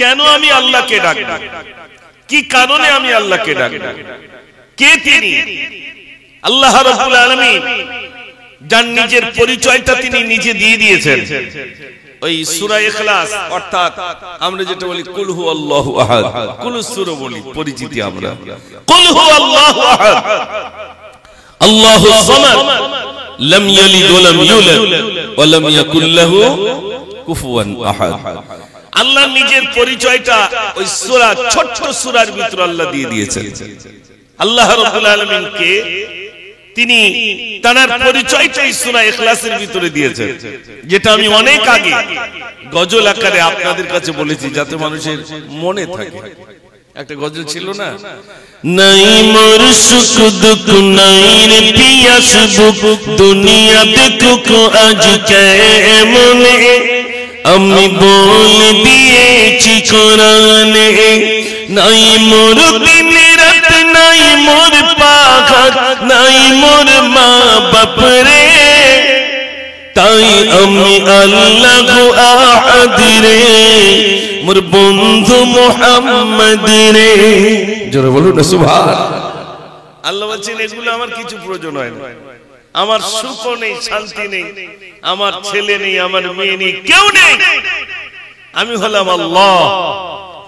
কেন আমি আল্লাহকে ডাকবো, কি কারণে আমি আল্লাহকে ডাকবো, কে তিনি? আল্লাহ রাব্বুল আলামিন যার নিজের পরিচয়টা তিনি নিজে দিয়ে দিয়েছেন ওই সূরা ইখলাস, অর্থাৎ আমরা যেটা বলি কুল হুয়াল্লাহু আহাদ, কুল সূরা বলি পরিচিতি আমরা, কুল হুয়াল্লাহু আহাদ আল্লাহুস সামাদ লাম ইয়ালিদ ওয়া লাম ইউলাদ ওয়া লাম ইয়াকুল লাহু কুফুয়ান আহাদ। আল্লাহ নিজের পরিচয়টা ওই সূরা, ছোট্ট সূরার ভিতরে আল্লাহ দিয়ে দিয়েছেন। আল্লাহ রাব্বুল আলামিন কে, তিনি তার পরিচয়টা এই সূরা ইখলাসের ভিতরে দিয়েছেন, যেটা আমি অনেক আগে গজল আকারে আপনাদের কাছে বলেছি যাতে মানুষের মনে থাকে। একটা গজল ছিল না, নাই মোর সুখ দুঃখ নাই রে পিয়াস বুক দুনিয়া দেখো আজ কেমনে, আমি বলে দিয়েছি কোরআনে, নাই মোর দিন রাত নাই মোর পাখাত নাই মোর মা বাপ রে, তাই আমি আল্লাহু আহাদ রে মোর বন্ধু মুহাম্মদ রে। জোরে বলুন না সুবহান। আল্লাহ বলছেন এগুলো আমার কিছু প্রয়োজন হয় না, আমার সুখ নেই, শান্তি নেই, আমার ছেলে নেই, আমার মেয়ে নেই, কেউ নেই, আমি হলাম আল্লাহ।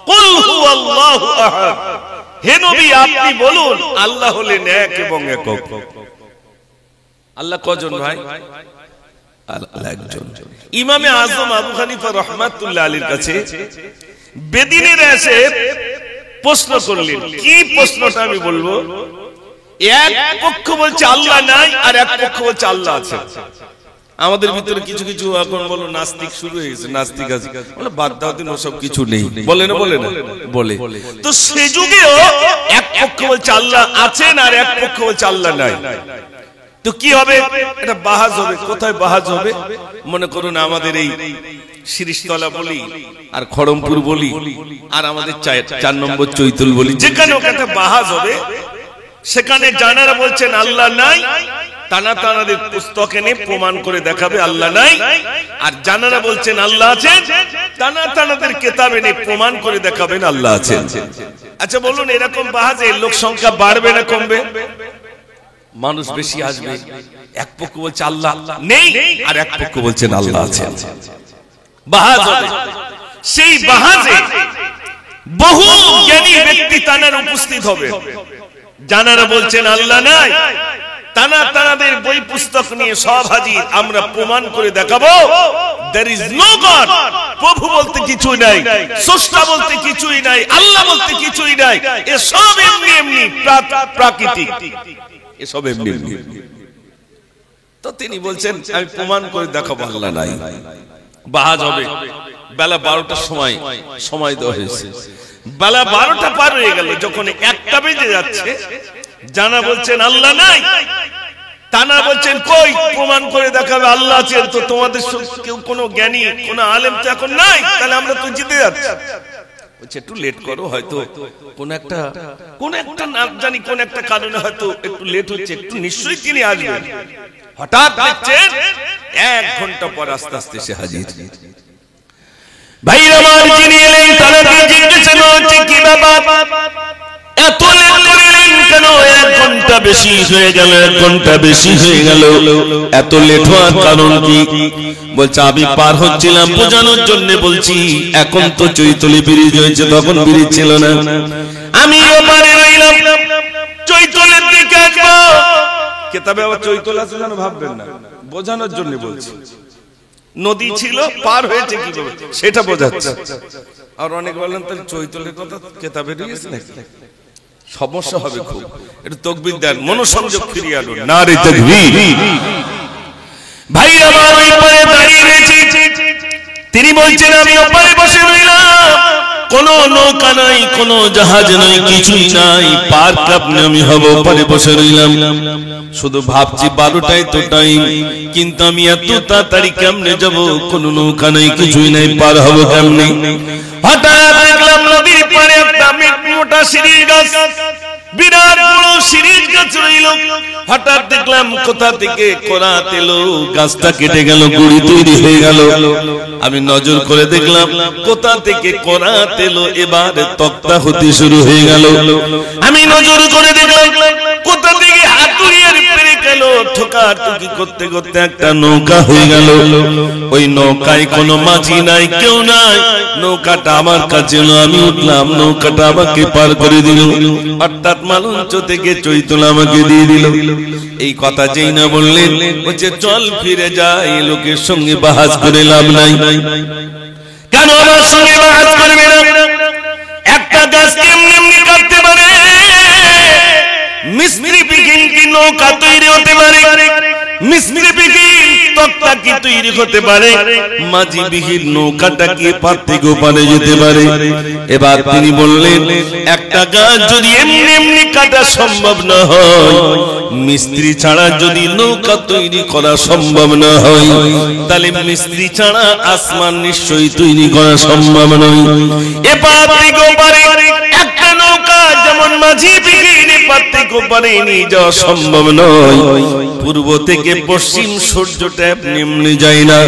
কুল হুয়াল্লাহু আহাদ, হে নবী আপনি বলুন আল্লাহ হলেন এক এবং একক। আল্লাহ কজন ভাই? আল্লাহ একজন। ইমামে আজম আবু হানিফা রাহমাতুল্লাহ আলাইহির কাছে বেদিনেরা এসে প্রশ্ন করলেন। কি প্রশ্নটা আমি বলবো? এক পক্ষ বলছে আল্লাহ নাই, আর এক পক্ষ বলছে আল্লাহ আছে। আমাদের ভিতরে কিছু কিছু এখন বলো নাস্তিক শুরু হয়ে গেছে, নাস্তিক আছে বলে বাদ দাও দিন ওসব কিছু নেই, বলে না বলে না বলে। তো সে যুগেও এক পক্ষ বলছে আল্লাহ আছেন আর এক পক্ষ বলছে আল্লাহ নাই। তো কি হবে? এটা বাহাজ হবে। কোথায় বাহাজ হবে? মনে করুন আমাদের এই শিরিষতলা বলি আর খড়মপুর বলি আর আমাদের 4 নম্বর চৈতল বলি, যেখানে ওখানে বাহাজ হবে। সেখানে জানারা বলছেন আল্লাহ নাই, তানাদের পুস্তক এনে প্রমাণ করে দেখাবে আল্লাহ নাই, আর জানারা বলছেন আল্লাহ আছেন, তানাদের কিতাব এনে প্রমাণ করে দেখাবেন আল্লাহ আছেন। আচ্ছা বলুন, এরকম বাহাজে লোক সংখ্যা বাড়বে না কমবে? মানুষ বেশি আসবে। এক পক্ষ বলছে আল্লাহ নেই আর এক পক্ষ বলছেন আল্লাহ আছেন। বাহাজ হবে। সেই বাহাজে বহু জ্ঞানী ব্যক্তি তানার উপস্থিত হবে। জানারা বলছেন আল্লাহ নাই, তানাদের বই পুস্তক নিয়ে সব হাজির, আমরা প্রমাণ করে দেখাবো there is no God, প্রভু বলতে কিছুই নাই, স্রষ্টা বলতে কিছুই নাই, আল্লাহ বলতে কিছুই নাই, এসব এমনি এমনি প্রাকৃতিক, এসব এমনি এমনি। তো তিনি বলছেন আমি প্রমাণ করে দেখাবো আল্লাহ নাই। বাহাজ হবে। বেলা 12টার সময় দেওয়া হয়েছে। বেলা 12টা পার হয়ে গেল, যখন 1টা বেজে যাচ্ছে, জানা বলছেন আল্লাহ নাই, তানা বলছেন কই প্রমাণ করে দেখাবে আল্লাহ আছেন। তো তোমাদের কেউ কোনো জ্ঞানী কোন আলেম তো এখন নাই, তাহলে আমরা তো জিতে যাচ্ছি। বলছে একটু লেট করো, হয়তো কোন একটা না জানি কোন একটা কারণে হয়তো একটু লেট হচ্ছে, একটু নিশ্চয়ই তিনি আসবেন। হঠাৎ দেখছেন 1 ঘন্টা পর আস্তে আস্তে সে হাজির। ভাইরা আমার, যিনি এলেন তাকে জিজ্ঞাসা হচ্ছে কি ব্যাপার, এত লেট করলেন কেন? 1 ঘন্টা বেশি হয়ে গেল, 1 ঘন্টা বেশি হয়ে গেল, এত লেট হওয়ার কারণ কি? বলছে আমি পার হচ্ছিলাম বোঝানোর জন্য বলছি, এখন তো চৈতলি ব্রিজ হয়েছে, তখন ব্রিজ ছিল না, আমি ওপারে রইলাম, চৈতলের দিকে আসবো। কিতাবে আবার চৈতল আছে যেন ভাববেন না, বোঝানোর জন্য বলছি। নদী ছিল, পার হয়েছে কিভাবে সেটা বোঝাচ্ছে। আর অনেক বললেন তাহলে চৈতলের কথা কিতাবে রয়েছে নাকি? সমস্যা হবে খুব। একটু তাকবীর দেন, মনোসংযোগ ফিরিয়ে আনুন। নারে তাকবীর। ভাই আমার ওই পারে দাঁড়িয়ে রয়েছে, তিনি বলছেন আমি ওপারে বসে রইলাম, কোন নৌকা নাই, কোন জাহাজ নাই, কিছুই নাই, পার কাপনে আমি হব, ওপারে বসে রইলাম। শুধু ভাবছি 12টায় তো টাইম, কিন্তু আমি এত তাড়াতাড়ি কেমনে যাব? কোন নৌকা নাই, কিছুই নাই, পার হব কেমনে? হঠাৎ দেখলাম নদীর পাড়ে একটা মোটা শিরীষ গাছ, বিরাট বড় শিরীষ গাছ রইল। হঠাৎ দেখলাম কোথা থেকে কোরাত এলো, গাছটা কেটে গেল, গুড়ি তৈরি হয়ে গেল। আমি নজর করে দেখলাম কোথা থেকে কোরাত এলো, এবার তক্তা হতে শুরু হয়ে গেল। আমি নজর করে দেখলাম কোথা থেকে হাতুড়িয়ার পেরে গেল, ঠোকাঠুকি করতে করতে একটা নৌকা হয়ে গেল। ওই নৌকায় কোনো মাঝি নাই, কেউ নাই। নৌকাটা আমার কাছে এলো, আমি উঠলাম, নৌকাটা আমাকে পার করে দিল। অর্থাৎ মালঞ্চ থেকে চৈতল আমাকে দিয়ে দিল। এই কথা যেই না বললেন, বলছে চল ফিরে যাই, লোকের সঙ্গে বাহাজ করে লাভ নাই। কেন আমার সঙ্গে বাহাজ করবে না? একটা গাছ কেমনি এমনি কাটতে পারে? মিস্ত্রি বিহীন কি নৌকা তৈরি হতে পারে? মিস্ত্রি বিহীন তক্তা কি তৈরি হতে পারে? মাঝি বিহীন নৌকাটা কি পার থেকে ওপারে যেতে পারে? এবার তিনি বললেন, একটা গাছ যদি এমনি এমনি কাটা সম্ভব না হয়, মিস্ত্রি ছাড়া যদি নৌকা তৈরি করা সম্ভব না হয়, তাহলে মিস্ত্রি ছাড়া আসমান নিশ্চয়ই তৈরি করা সম্ভব নয়। এবার থেকে ওপারে একটা নৌকা যেমন মাঝি বিহীন এপার থেকে ওপারে নিয়ে যাওয়া সম্ভব নয়। পূর্ব থেকে পশ্চিম সূর্যটা নিম্নে যায় না।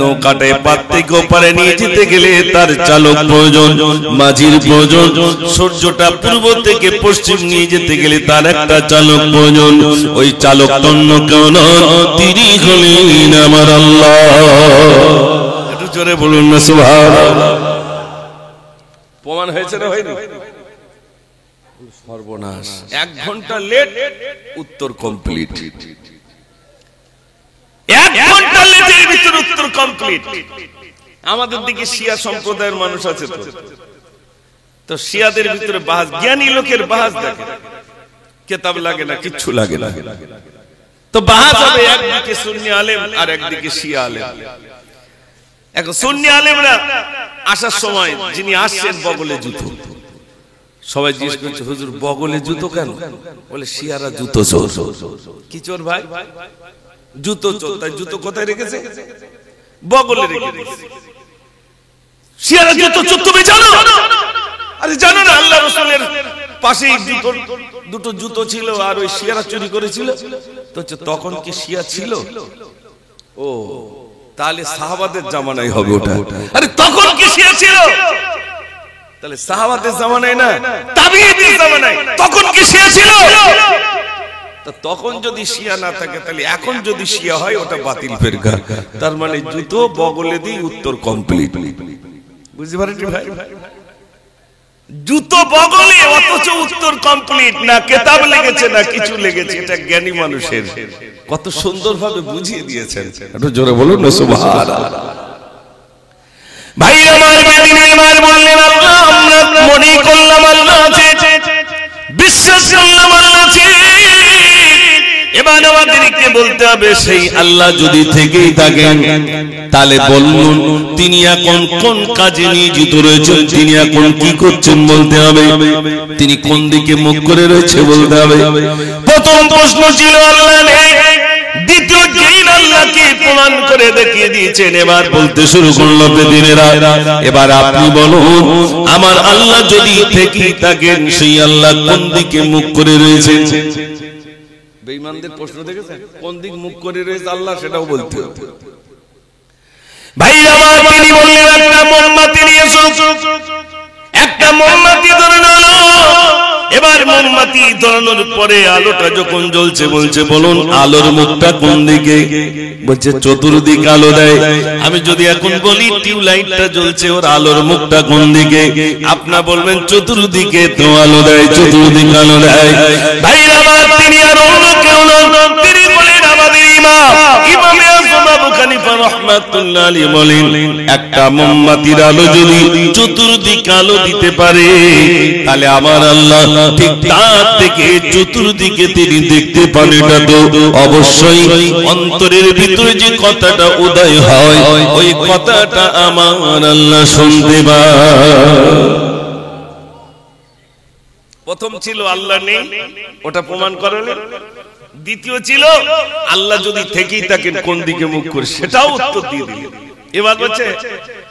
নৌকাটা এপার থেকে ওপারে নিয়ে যেতে গেলে তার চালক প্রয়োজন, মাঝির প্রয়োজন। সূর্যটা পূর্ব থেকে পশ্চিম নিয়ে যেতে গেলে তার একটা চালক প্রয়োজন। ওই চালক তন্য কেউ নন, তিনি হলেন আমার আল্লাহ। একটু জোরে বলুন না সুবহানাল্লাহ। প্রমাণ হয়েছে না হয়নি? সর্বনাশ, 1 ঘন্টা লেট, উত্তর কমপ্লিট। 1 ঘন্টা লেটের ভিতর উত্তর কমপ্লিট। আমাদের দিকে শিয়া সম্প্রদায়ের মানুষ আছে, তো শিয়াদের ভিতরে বাহাজ, জ্ঞানী লোকের বাহাজ দেখে, কিতাব লাগে না, কিচ্ছু লাগে না। তো বাহাজ হবে একদিকে সুন্নি আলেম আর একদিকে শিয়া আলেম। এখন সুন্নি আলেমরা আসার সময় যিনি আসছেন বগলে জুতো। সবাই জিজ্ঞেস করছে, হুজুর বগলে জুতো কেন? বলে শিয়ারা জুতো চোর। কি চোর ভাই? জুতো চোর। তাই জুতো কোথায় রেখেছে? বগলে রেখেছে। শিয়ারা জুতো চোর তুমি জানো? আরে জানো না, আল্লাহ রাসূলের পাশেই দুটো জুতো ছিল, আর ওই শিয়ারা চুরি করেছিল। তো তখন কি শিয়া ছিল? ও, তাহলে সাহাবাদের জামানায় হবে ওটা। আরে তখন কি শিয়া ছিল? তাহলে সাহাবাদের জামানায় না, তাবিঈদের জামানায়। তখন কি শিয়া ছিল? তো তখন যদি শিয়া না থাকে, তাহলে এখন যদি শিয়া হয় ওটা বাতিল ফিরকা। তার মানে জুতো বগলে দিয়ে উত্তর কমপ্লিট। বুঝতে পারেননি ভাই? জুতো বগলে, অথচ উত্তর কমপ্লিট। না কিতাব লেগেছে না কিছু লেগেছে। এটা জ্ঞানী মানুষের কত সুন্দরভাবে বুঝিয়ে দিয়েছেন। একটু জোরে বলুন না সুবহানাল্লাহ। ভাই আমার বেদিনের মার বললেন, আল্লাহ আমরা মনে করলাম আল্লাহ আছে, বিশ্বাস করলাম আল্লাহ আছে। এবার আমাদেরকে বলতে হবে, সেই আল্লাহ যদি থেকেই থাকেন, তাহলে বলুন তিনি এখন কোন কাজে নিয়োজিত রয়েছেন, তিনি এখন কি করছেন বলতে হবে। তিনি কোন দিকে মুখ করে রয়েছে বলতে হবে। প্রথম প্রশ্ন ছিল আল্লাহ নেই, দ্বিতীয় দিন আল্লাহকে প্রমাণ করে দেখিয়ে দিয়েছেন। এবার বলতে শুরু করলো বেদিনেরা, এবার আপনি বলুন আমার আল্লাহ যদি থেকেই থাকেন, সেই আল্লাহ কোন দিকে মুখ করে রয়েছে। বেঈমানদের প্রশ্ন দেখেছেন, কোন দিক মুখ করে রয়েছে আল্লাহ, সেটাও বলতে হবে। ভাই আমার তিনি বললেন, একটা মোমবাতি নিয়ে এসো। একটা মোমবাতি ধরে নাও। এবার মোমবাতি ধরানোর পরে আলোটা যখন জ্বলছে, বলছে বলুন আলোর মুখটা কোন দিকে? বলছে চতুর্দিক আলো দেয়। আমি যদি এখন বলি টিউবলাইটটা জ্বলছে, ওর আলোর মুখটা কোন দিকে? আপনারা বলবেন চতুর্দিকে তো আলো দেয়, চতুর্দিক আলো দেয়। ভাই আমার তিনি আর অন্য কেউ নন, তিনি বলেন আমাদের ইমাম ইমামে আযম আবু হানিফা রাহমাতুল্লাহ আলাইহি বলেন, একটা মোমবাতির আলো যদি চতুর্দিক আলো দিতে পারে, তাহলে আমার আল্লাহ ঠিক তার থেকে চতুর্দিকে তিনি দেখতে পান। এটা তো অবশ্যই অন্তরের ভিতরে যে কথাটা উদয় হয়, ওই কথাটা আমার আল্লাহ শুনতে পায়। প্রথম ছিল আল্লাহ নেই, ওটা প্রমাণ করালেন। দ্বিতীয় ছিল আল্লাহ যদি থেকেই থাকেন কোন দিকে মুখ করে, সেটাও উত্তর দিয়ে দিলেন। এবার বলছে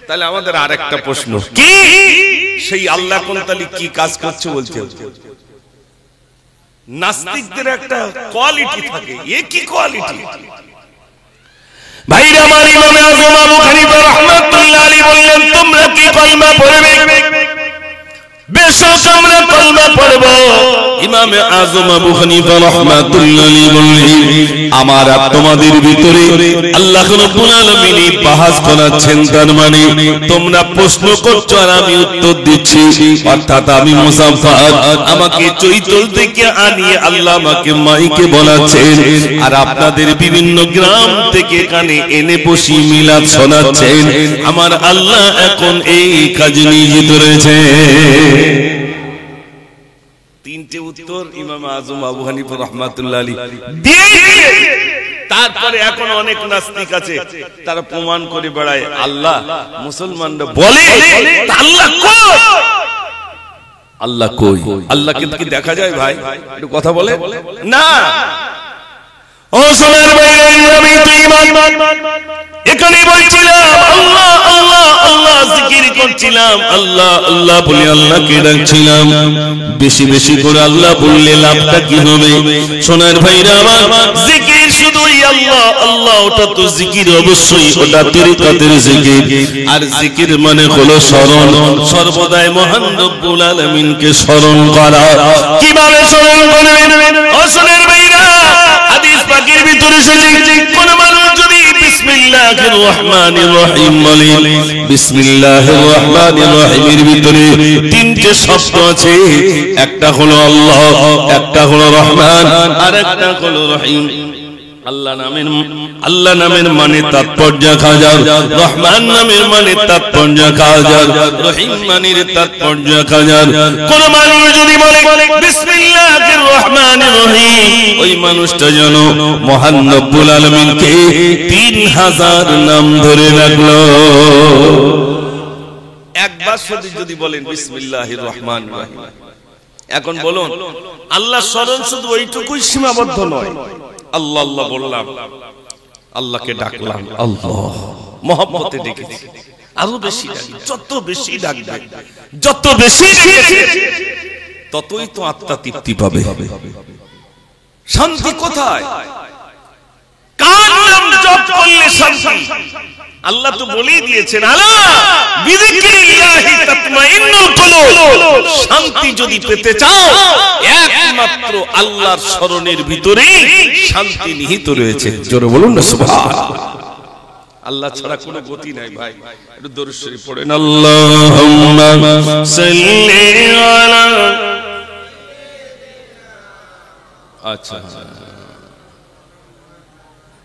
তাহলে আমাদের আরেকটা প্রশ্ন, কি সেই আল্লাহ কোন তাহলে কি কাজ করছে বলছে। নাস্তিকদের একটা কোয়ালিটি থাকে। এ কি কোয়ালিটি? ভাইরা আমার, ইমাম আযম আবু হানিফা রাহমাতুল্লাহ আলাইহি বললেন, তোমরা কি কলমা পড়বে? বেশক আমরা কলমা পড়ব। ইমাম আযম আবু হানিফা রাহমাতুল্লাহ আলাইহি বললেন, আমার আর তোমাদের ভিতরে আল্লাহ রাব্বুল আলামিন বাহাস করাচ্ছেন, তার মানে তোমরা প্রশ্ন করছো আর আমি উত্তর দিচ্ছি। অর্থাৎ আমি মুসাফফার, আমাকে চৈতল থেকে আনিয়ে আল্লাহ আমাকে মাইকে বলাচ্ছেন, আর আপনাদের বিভিন্ন গ্রাম থেকে কানে এনে বসি মিলাদ শোনাচ্ছেন। আমার আল্লাহ এখন এই কাজে নিয়োজিত রয়েছে। তিনটে উত্তর ইমাম আযম আবু হানিফা রাহমাতুল্লাহ আলাইহি দিয়ে তারপরে এখন অনেক নাস্তিক আছে, তারা প্রমাণ করে বেড়ায় আল্লাহ। মুসলমানরা বলে আল্লাহ কই, আল্লাহ কই? আল্লাহকে কি দেখা যায় ভাই? একটু কথা বলে না। ও সোনার ভাই, আমি তো ঈমান এখানে বলছিলাম আল্লাহ আল্লাহ আল্লাহ জিকির করছিলাম, আল্লাহ আল্লাহ বলে আল্লাহকে ডাকছিলাম। বেশি বেশি করে আল্লাহ বললে লাভটা কি হবে? সোনার ভাইরা আমার, জিকির শুধুই আল্লাহ আল্লাহ, ওটা তো জিকির অবশ্যই, ওটা তরিকাতের জিকির। আর জিকির মানে হলো স্মরণ, সর্বদাই মহান রব্বুল আলামিনকে স্মরণ করা। কিভাবে স্মরণ করবেন? ও সোনার ভাইরা, হাদিস পাকের ভিতরে এসেছে, কোন মানুষ যদি বিসমিল্লাহির রহমানির রহিম বলে, বিসমিল্লাহির রহমানির রহিমের ভিতরে তিনটে শব্দ আছে, একটা হলো আল্লাহ, একটা হলো রহমান, আর একটা হলো রহিম। আল্লাহ নামের মানে তাৎপর্য হাজার, রহমান নামের মানে তাৎপর্য হাজার, রহিম মানের তাৎপর্য হাজার। কোন মানুষ যদি বলে বিসমিল্লাহির রহমানির রহিম, ওই মানুষটা যেন মহান রব্বুল আলামিনকে 3000 নাম ধরে রাখলো। একবার শুধু যদি বলেন বিসমিল্লাহির রহমানির রহিম। এখন বলুন, আল্লাহ স্মরণ শুধু ওইটুকুই সীমাবদ্ধ নয়। আল্লাহ আল্লাহ বললাম, আল্লাহকে ডাকলাম, আল্লাহ মহব্বতে ডেকেছি, আরো বেশি ডাকি। যত বেশি ডাকবে, যত বেশি ততই তো আত্মা তৃপ্তি পাবে। শান্তি কোথায়? কার নাম জপ করলে শান্তি? আল্লাহ তো বলেই দিয়েছেন, আলা বিযিকরিল্লাহি তাতমাইন্নুল কুলুব। শান্তি যদি পেতে চাও, একমাত্র আল্লাহর স্মরণের ভিতরেই শান্তি নিহিত রয়েছে। জোরে বলুন না সুবহানাল্লাহ। আল্লাহ ছাড়া কোনো গতি নাই ভাই। একটু দরুদ শরীফ পড়েন, আল্লাহুম্মা সাল্লি আলা। আচ্ছা,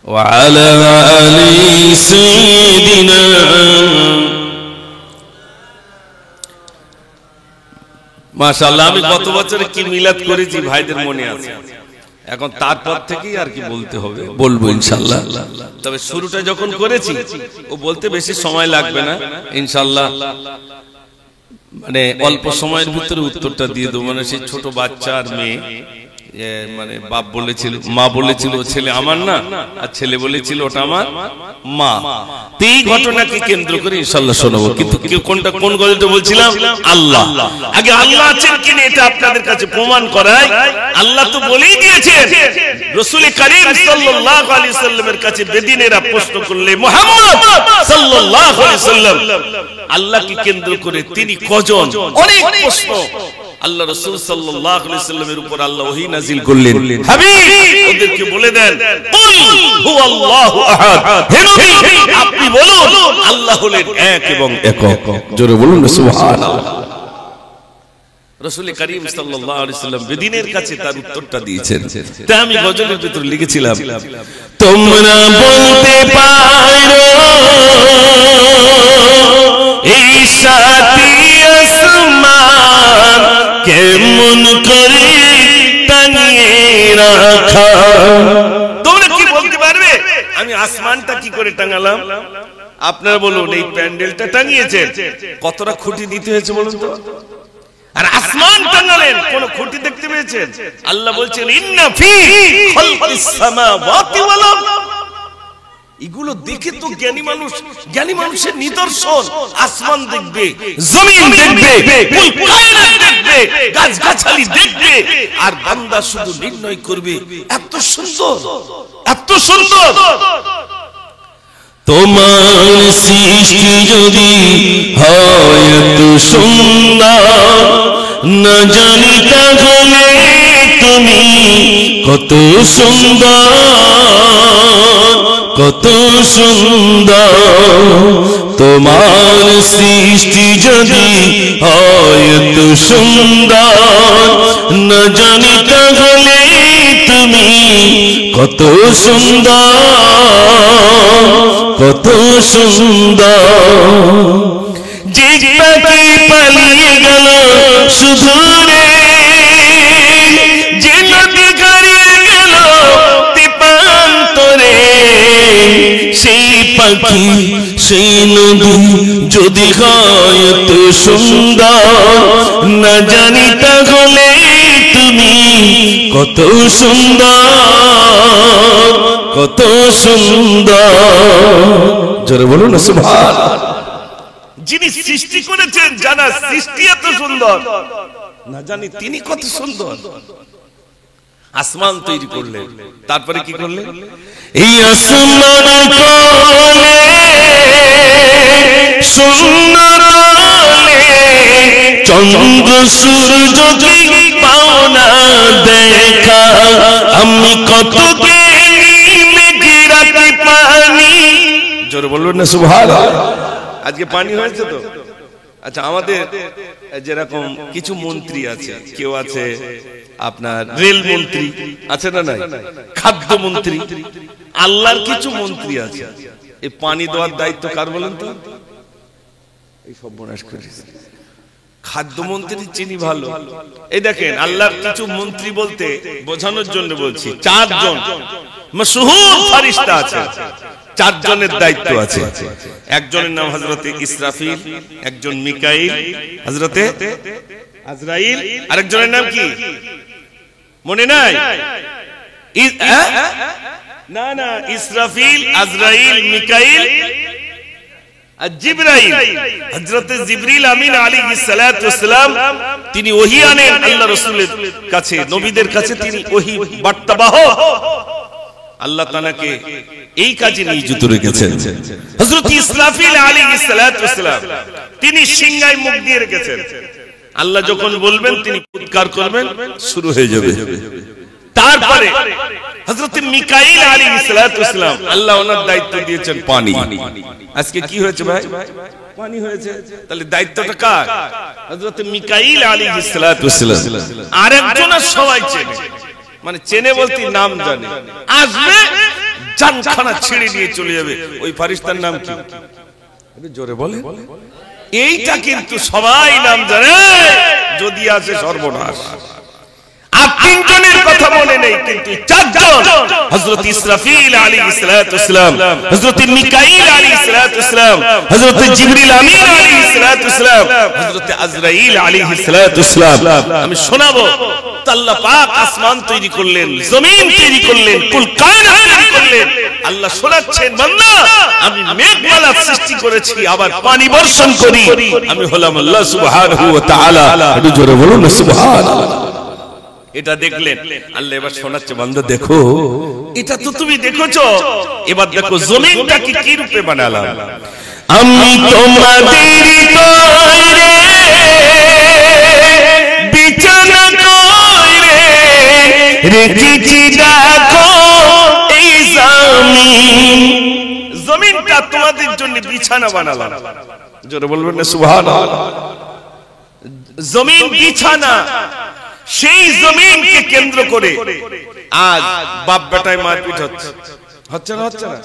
وعلى آل سيدنا। মাশাআল্লাহ, আমি গত বছর কি মিলাদ করেছি ভাইদের মনে আছে। এখন তারপর থেকেই আর কি বলতে হবে, বলবো ইনশাআল্লাহ। তবে শুরুটা যখন করেছি, ও বলতে বেশি সময় লাগবে না ইনশাআল্লাহ। মানে অল্প সময়ের ভিতরে উত্তরটা দিয়ে দেবো। মানে সেই ছোট বাচ্চা আর মেয়ে, মানে বাপ বলেছিল, মা বলেছিল ছেলে আমার না, আর ছেলে বলেছিল ওটা আমার মা। এই ঘটনাকে কেন্দ্র করে ইনশাআল্লাহ শোনাবো। কিন্তু কোনটা কোন গল্পটা বলছিলাম? আল্লাহ। আগে আল্লাহ আছেন কিনা এটা আপনাদের কাছে প্রমাণ করায়। আল্লাহ তো বলেই দিয়েছেন, রাসূল করিম সাল্লাল্লাহু আলাইহি সাল্লামের কাছে বেদিনেরা প্রশ্ন করলে, মুহাম্মদ সাল্লাল্লাহু আলাইহি সাল্লাম আল্লাহকে কেন্দ্র করে তিনি কজন? অনেক প্রশ্ন। আল্লাহ রাসূল সাল্লাল্লাহু আলাইহি সাল্লামের উপর আল্লাহ ওহী নাযিল করলেন, হাবিব ওদেরকে বলে দেন, কুল হুয়াল্লাহু আহাদ। হে নবী, আপনি বলুন আল্লাহ হলেন এক এবং একক। জোরে বলুন না সুবহানাল্লাহ। রাসূল করিম সাল্লাল্লাহু আলাইহি সাল্লাম বেদিনের কাছে তার উত্তরটা দিয়েছেন। তাই আমি গজলের ভিতর লিখেছিলাম, তোমরা বলতে পারো এই সাথী আসমান কেমন করে টাঙিয়ে রাখা। তোমরা কি বলতে পারবে আমি আসমানটা কি করে টাঙালাম? আপনারা বলুন, এই প্যান্ডেলটা টাঙিয়েছেন, কতটা খুঁটি দিতে হয়েছে বলুন তো? আর আসমান টাঙালেন, কোন খুঁটি দেখতে পেয়েছেন? আল্লাহ বলছেন, ইন্না ফি খালকিস সামাওয়াতি ওয়াল আরদ। এগুলো দেখে তো জ্ঞানী মানুষের নিদর্শন। আসমান দেখবে, জমিন দেখবে, কুল কায়নাত দেখবে, দেখবে, গাছগাছালি দেখবে, আর বান্দা শুধু নির্ণয় করবে এত সুন্দর, এত সুন্দর। তোমার সৃষ্টি যদি হয় এত সুন্দর, না জানি তাহলে তুমি কত সুন্দর, কত সুন্দর। তোমার সৃষ্টি যদি হয় এত সুন্দর, না জানি তাহলে তুমি কত সুন্দর, কত সুন্দর। যে পাখি পালিয়ে গেল শুধু রে, যে নদী হারিয়ে গেল তেপান্তরে, সেই পাখি সেই নদী যদি হয় এত সুন্দর, না জানি তাহলে তুমি কত সুন্দর, কত সুন্দর। জোরে বলুন না সুবহানাল্লাহ। যিনি সৃষ্টি করেছেন, জানা সৃষ্টি এত সুন্দর, না জানি তিনি কত সুন্দর। আসমান তৈরি করলেন, তারপরে কি করলেন? এই আসমান কোলে সুন্দর চন্দ্র সূর্য কি পাওনা দেখা, আমি কত মেঘরাতে পানি। জোরে বলবেন না সুবহানাল্লাহ। আজকে পানি হয়েছে তো? আচ্ছা, আমাদের যেরকম কিছু মন্ত্রী আছে, কেউ আছে আপনার রেল মন্ত্রী আছে না, নাই খাদ্য মন্ত্রী, আল্লাহর কিছু মন্ত্রী আছে। এই পানি দেওয়ার দায়িত্ব কার বলেন তো? এই সর্বনাশ করেছে খাদ্য মন্ত্রী, চিনি ভালো। এই দেখেন, আল্লাহর কিছু মন্ত্রী বলতে বোঝানোর জন্য বলছি, 4 জন মাশহুর ফেরেশতা আছে, 4 জনের দায়িত্ব আছে। একজনের নাম হযরতে ইসরাফিল, একজন মিকাইল, হযরতে আজরাইল, আরেকজনের নাম কি মনে নাই? না না, ইসরাফিল, আজরাইল, মিকাইল আর জিবরাইল। হযরতে জিবরিল আমিন আলাইহিস সালাতু ওয়াস সালাম, তিনি ওহী আনেন আল্লাহ রাসূলের কাছে, নবীদের কাছে তিনি ওহী বার্তাবাহক। আল্লাহ তাআলাকে এই কাজে নিয়োজিত রেখেছেন। হযরত ইসরাফিল আলাইহিস সালাতু ওয়াস সালাম, তিনি সিংহায় মুখ দিয়ে রেখেছেন। আল্লাহ যখন বলবেন তিনি ফুৎকার করবেন, শুরু হয়ে যাবে। তারপরে হযরত মিকাইল আলাইহিস সালাতু ওয়াস সালাম, আল্লাহ ওনার দায়িত্ব দিয়েছেন পানি। আজকে কি হয়েছে ভাই? পানি হয়েছে। তাহলে দায়িত্বটা কার? হযরত মিকাইল আলাইহিস সালাতু ওয়াস সালাম। আরেকজন সবাই চেনে, মানে চেনে বলতে নাম জানে, আসবে জানখানা ছেড়ে দিয়ে চলে যাবে। ওই ফেরেশতার নাম কি? আরে জোরে বলে। এইটা কিন্তু সবাই নাম জানে, যদি আসে সর্বনাশ। আর 3 জনের কথা মনে নেই, কিন্তু 4 জন, হযরত ইসরাফিল আলাইহিস সালাতু ওয়াস সালাম, হযরত মিকাইল আলাইহিস সালাতু ওয়াস সালাম, হযরত জিবরিল আমিন আলাইহিস সালাতু ওয়াস সালাম, হযরত আজরাইল আলাইহিস সালাতু ওয়াস সালাম। আমি শোনাবো, আল্লাহ পাক আসমান তৈরি করলেন, জমিন তৈরি করলেন, কুল কায়নাত তৈরি করলেন। আল্লাহ শোনাচ্ছেন, বান্দা আমি মেঘমালা সৃষ্টি করেছি, আবার পানি বর্ষণ করি, আমি হলাম আল্লাহ সুবহানাহু ওয়া তাআলা। একটু জোরে বলুন না সুবহানাল্লাহ। এটা দেখলেন, আল্লাহ এবার শোনাচ্ছে, বান্দা দেখো, এটা তো তুমি দেখেছো, এবার দেখো জমিনটাকে কি রূপে বানালাম। আমি তোমাদের তরে বিছানা করে রেখেছি, দেখো এই জমিন। জমিনটা তোমাদের জন্য বিছানা বানালাম। জোরে বলবেন না সুবহানাল্লাহ। জমিন বিছানা, সেই জমিনকে কেন্দ্র করে আজ বাপ বেটায় মারপিট হচ্ছে, হচ্ছে না? হচ্ছে না?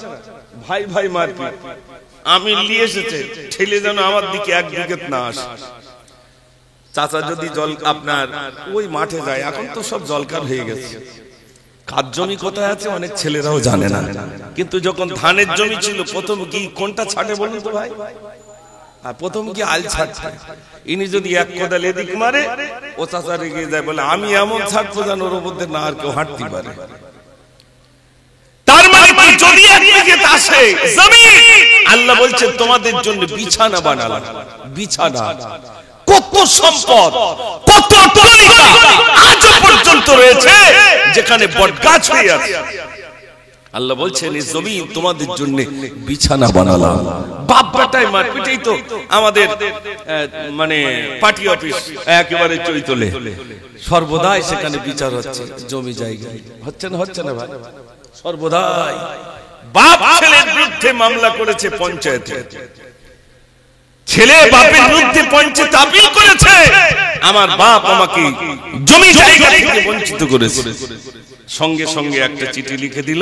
ভাই ভাই মারপিট। আমি নিয়ে এসেছে ঠেলে যেন আমার দিকে এক দিকে না আসে। চাচা যদি জল আপনার ওই মাঠে যায়, এখন তো সব জলকার হয়ে গেছে, কার জমি কোথায় আছে অনেক ছেলেরাও জানে না। কিন্তু যখন ধানের জমি ছিল, প্রথম কি কোনটা ছাটে বলুন তো ভাই? আর প্রথম কি আল ছাড়ছে। ইনি যদি এক কোদাল এদিক মারে, ও চাচা রেগে যায়, বলে আমি এমন ছাড়বো যেন ওর মধ্যে না আর কেউ হাঁটতে পারে। তার মানে কি, যদি একদিকে আসে জমিন, আল্লাহ বলছে তোমাদের জন্য বিছানা বানালাম। বিছানা কত সম্পদ, কত তরিকা আজ পর্যন্ত রয়েছে যেখানে বটগাছ হয়ে আছে। আল্লাহ বলছেন এই জমিন তোমাদের জন্য বিছানা বানালাম। বাপ বেটায় মারপিটেই তো আমাদের মানে পার্টি অফিস একেবারে চৈতলে, সর্বদাই সেখানে বিচার হচ্ছে জমি জায়গা। হচ্ছে না ভাই? সর্বদাই বাপ ছেলের বিরুদ্ধে মামলা করেছে পঞ্চায়েতে, ছেলে বাপের বিরুদ্ধে পঞ্চায়েত আপিল করেছে, আমার বাপ আমাকে জমি জায়গা থেকে বঞ্চিত করেছে। সঙ্গে সঙ্গে একটা চিঠি লিখে দিল,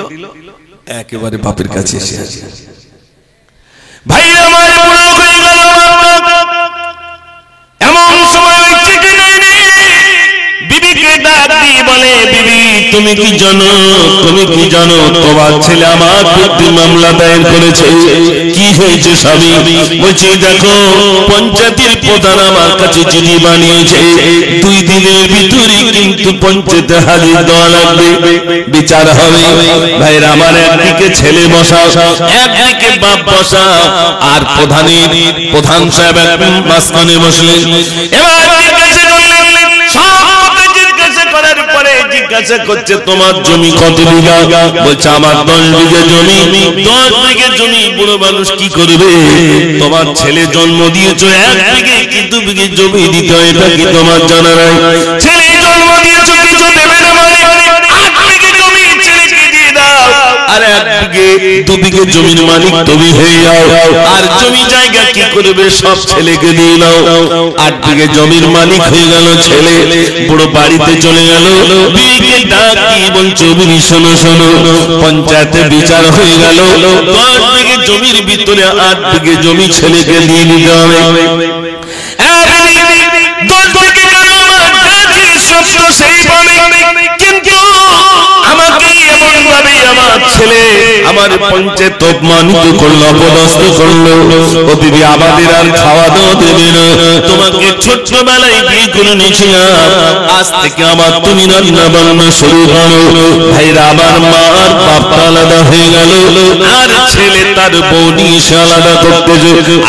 একেবারে বাপের কাছে এসে আছে। ভাই আমার বুড়ো হয়ে গেল, এমন সময় চিঠি নেই, বিবিকে ডাক দিয়ে বলে, বিবি তুমি কি জানো তোমার ছেলে আমার বিরুদ্ধে মামলা দায়ের করেছে। কি হয়েছে স্বামী? বলছি দেখো পঞ্চায়েতের প্রধান আমার কাছে চিঠি বানিয়েছে, 2 দিনের ভিতরে কিন্তু পঞ্চায়েতে হাজির দেওয়া লাগবে, বিচার হবে। ভাইরা আমার একদিকে ছেলে বসা, একদিকে বাপ বসা, আর প্রধান সাহেব মাঝখানে বসলেন। এবার জিজ্ঞাসা করলেন, জিজ্ঞাসা করছে তোমার জমি কত বিঘা? বলছে আমার 10 বিঘা জমি। 10 বিঘা জমি বুড়ো মানুষ কি করবে? তোমার ছেলে জন্ম দিয়েছো 1 বিঘে কি 2 বিঘে জমি দিতে হয়, এটা কি তোমার জানা নাই? ছেলে জন্ম দিয়েছো কিছু দেবে না মানে 8 বিঘে জমি ছেলেকে দিয়ে দাও, আর 1 বিঘে 2 বিঘে জমির মালিক তুমি হয়ে যাও, আর জমি জায়গা কি করবে সব ছেলেকে দিয়ে দাও। 8 বিঘে জমির মালিক হয়ে গেল ছেলে। বুড়ো বাড়িতে চলে গেল, বিবিকে ডাক দিয়ে বলছে, বিবি শোনো শোনো, পঞ্চায়েতে বিচার হয়ে গেল, 10 বিঘে জমির ভিতরে 8 বিঘে জমি ছেলেকে দিয়ে দিতে হবে। 10 বিঘে কেন সত্য সেই বলে, কিন্তু আমাকে এমন ভাবে আমার ছেলে আমার পঞ্চায়েত অপমানিত করলো, অপদস্থ করলো। ও বিবি আমাদের আর খাওয়া দাওয়া দেবে না, তোমাকে ছোট্টবেলায় বিয়ে করে নিয়েছিলাম, আজ থেকে আমার তুমি রান্না বান্না শুরু করো। ভাইরা আমার মা আর বাপ আলাদা হয়ে গেল, আর ছেলে তার বউ নিয়ে এসে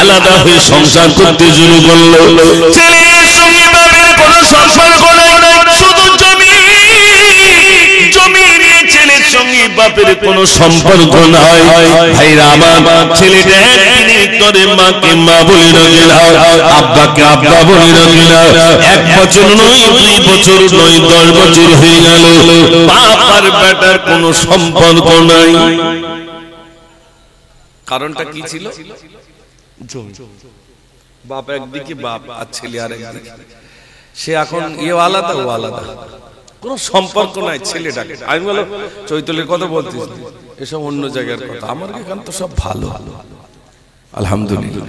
আলাদা হয়ে সংসার করতে শুরু করলো। ছেলের সঙ্গে বাপের কোনো সম্পর্ক নাই, শুধু জমি নিয়ে ছেলের সঙ্গে বাপের কোনো সম্পর্ক নাই। ভাইরা আমার ছেলেটা একদিনের তরে মাকে মা বলে রাখে না, আব্বাকে আব্বা বলে রাখে না। 1 বছর নয়, 2 বছর নয়, 10 বছর হয়ে গেল, বাপ আর বেটার কোনো সম্পর্ক নাই। কারণটা কি ছিল? বাপ একদিকে, বাপ আর ছেলে আর একদিকে। সে এখন আলাদা, ও আলাদা, কোন সম্পর্ক নাই। ছেলেটাকে আমি বলো চৈতলের কথা বলতেছি, এসব অন্য জায়গার কথা, আমার এখানে তো সব ভালো, আলহামদুলিল্লাহ।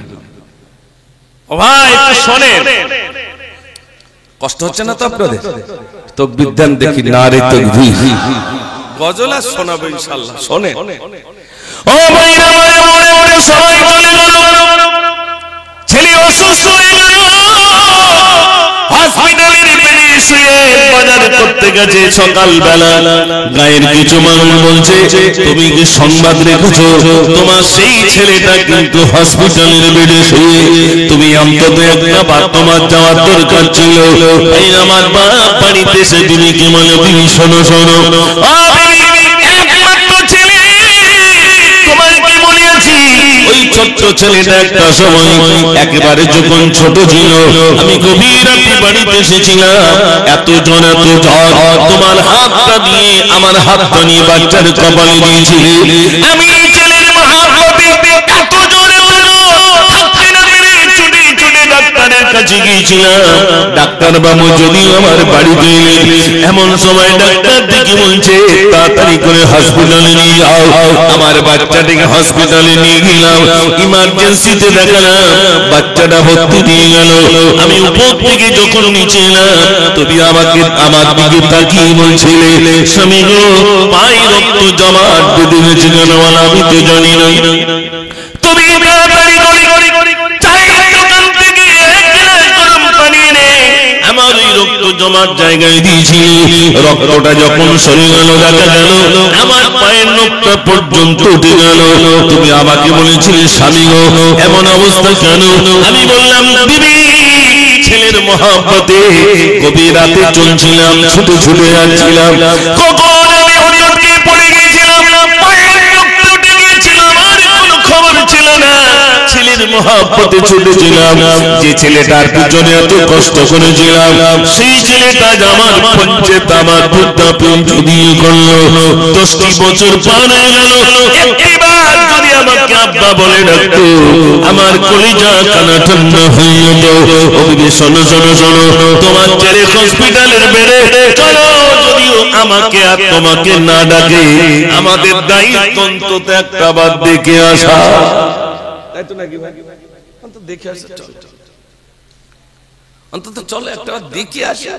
ও ভাই একটু শোনেন, কষ্ট হচ্ছে না তো আপনাদের? তো বিদ্যান দেখি না রে তাকবীর, গজল আর শোনাবো ইনশাআল্লাহ। শোনেন ও ভাইরা, মনে সবাই চলে গেল, ছেলে অসুস্থ হয়ে গেল, হসপিটালের বেডে শুয়ে বাজার করতে গেছে। সকালবেলা গায়ের কিছু মানুষ বলছে, তুমি কি সংবাদ রেখেছো তোমার সেই ছেলেটা কিন্তু হসপিটালের বেডে শুয়ে, তুমি অন্তত একবার তোমার যাওয়ার দরকার ছিল। এই আমার বাপ বাড়িতে এসে তুমি কি বলে, তুমি শোনো শোনো, একমাত্র ছেলে তোমার কি মনে আছে? ওই ছোট্ট ছেলেটা একটা সময় একেবারে যখন ছোট ছিল, আমি গভীর রাতে বাড়িতে এসেছিলাম, এত জ্বর তোমার হাতটা দিয়ে আমার হাতটা নিয়ে বাচ্চার কপালে দিয়েছিলে। আমি ছেলের মহাপ্রভু এত জ্বরে থাকতে না পেরে ছুটে ছুটে ডাক্তারের কাছে গিয়েছিলাম। ডাক্তার বাবু যদিও আমার বাড়িতে এলেন, এমন সময় ডাক্তার দেখে বলছে, তাড়াতাড়ি করে হসপিটালে নিয়ে যাও। আমার বাচ্চাটাকে হসপিটালে নিয়ে গেলাম, ইমার্জেন্সিতে দেখালাম, বাচ্চাটা ভর্তি দিয়ে গেল। আমি উপর থেকে যখন নিচে এলাম, তুমি আমাকে আমার দিকে তাকিয়ে বলছিলে, স্বামী গো পায়ে রক্ত জমাট বেঁধে গেছে কেন? আমি তো জানি না। তুমি তাড়াতাড়ি করে চায়ের দোকান থেকে 1 গ্লাস গরম পানি এনে আমার এই রক্ত জমাট জায়গায় দিয়েছিলে। রক্তটা যখন সরে গেল, দেখা গেল আমার পায়ের নখটা পর্যন্ত উঠে গেল। তুমি আমাকে বলেছিলে, স্বামী গো এমন অবস্থা কেন? আমি বললাম, বিবি ছেলে ছেলের মহব্বতে গভীর রাতে চলছিলাম, ছুটে ছুটে যাচ্ছিলাম, কখন আমি হরিয়তকে পড়ে গিয়েছিলাম, পায়ের রক্ত উঠে গিয়েছিল, আমার কোনো খবর ছিল না। ছেলের মহব্বতে ছুটেছিলাম, যে ছেলেটার পিছনে এত কষ্ট করেছিলাম, সেই ছেলেটা আমার পঞ্চায়েত আমার বুদ্ধাপন দিয়ে করলো। 10টি বছর পার হয়ে গেল, একবার যদি আমাকে আব্বা বলে ডাকতো, আমার কলিজা কানা ঠান্ডা হয়ে যেত। ওকে শোনো শোনো শোনো, তোমার ছেলে হসপিটালের বেড়ে চলো, যদিও আমাকে আর তোমাকে না ডাকে, আমাদের দায়িত্ব অন্তত একটা বার দেখে আসা, তাই তো নাকি ভাই? অন্তত দেখে আসা, অন্তত চলো একটা দেখে আসা।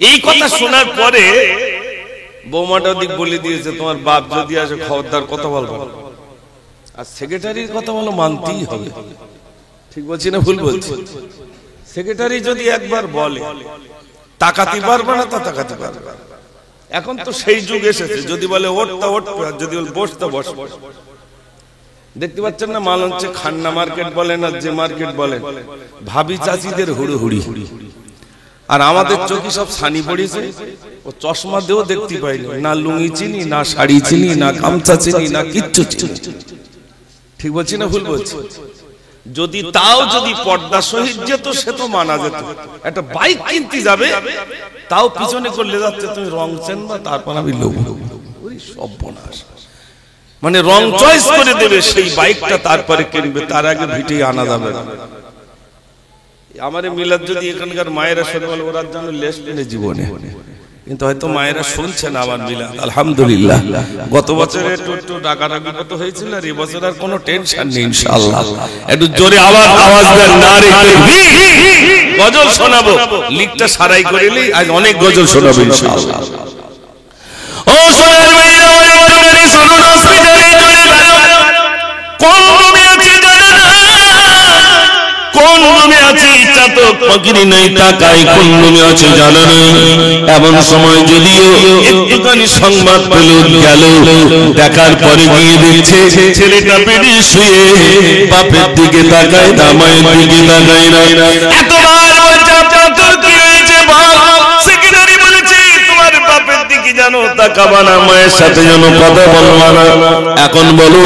এই কথা শোনার পরে বৌমাটা দিক বলে দিয়েছে, তোমার বাপ যদি আসে খবরদার কথা বলবো, আর সেক্রেটারির কথা বলো মানতেই হবে। ঠিক বলছি না ভুল বলছি? সেক্রেটারি যদি একবার বলে তাকাতে পারবে না, তা তাকাতে পারবে। এখন তো সেই যুগ এসেছে, যদি বলে ওঠতা ওঠবে, আর যদি বলে বসতে বসবে। দেখতে পাচ্ছেন না, মাল হচ্ছে খান্না মার্কেট বলেন আর যে মার্কেট বলেন, ভাবি চাচিদের হুড়োহুড়ি। আর আমাদের চোখে সব ছানি পড়েছে, ও চশমা দিয়েও দেখতে পাইনি, না লুঙ্গি চিনি, না শাড়ি চিনি, না গামছা চিনি, না কিচ্ছু চিনি। ঠিক বলছি না ভুল বলছি? যদি তাও যদি পর্দা সহিত যেত, সে তো মানা যেত। একটা বাইক কিনতে যাবে, তাও পিছনে করলে যাচ্ছে, তুমি রং চেন বা, তারপর আমি লোক সর্বনাশ। মানে রং চয়েস করে দেবে সেই বাইকটা, তারপরে কিনবে, তার আগে ভিটে আনা যাবে না। আমার মিলাদ যদি এখানকার মায়েরা শুনে বলে, ওরা যেন লেস কিনে জীবনে, কিন্তু হয়তো মায়েরা শুনছে না আমার মিলাদ। আলহামদুলিল্লাহ, গত বছর একটু ডাকাডাকি কত হয়েছিল, আর এবছর আর কোনো টেনশন নেই ইনশাআল্লাহ। একটু জোরে আওয়াজ দেন, নারে তাকবীর। গজল শোনাবো, লিকটা সারাই করে নিই, আজ অনেক গজল শোনাবো ইনশাআল্লাহ। ও সোনার মেয়েরা, একটুখানি শুনুন, হসপিটালে চলে গেল, কোন রুমে আছে জানে না, কোন রুমে আছে ইচ্ছা তো ফকিরি নাই, টাকায় কোন রুমে আছে জানা নেই। এমন সময় যদিও একটুখানি সংবাদ পেল, গেল, দেখার পরে গিয়ে দেখছে ছেলেটা বেডে শুয়ে, বাপের দিকে তাকায় না, মায়ের দিকে তাকায় না। এতবার বলছে, আপনার তোর কি হয়েছে বল? সেক্রেটারি বলেছে, তোমার বাপের দিকে জানো তাকাবা না, মায়ের সাথে যেন কথা বলবা না। এখন বলো,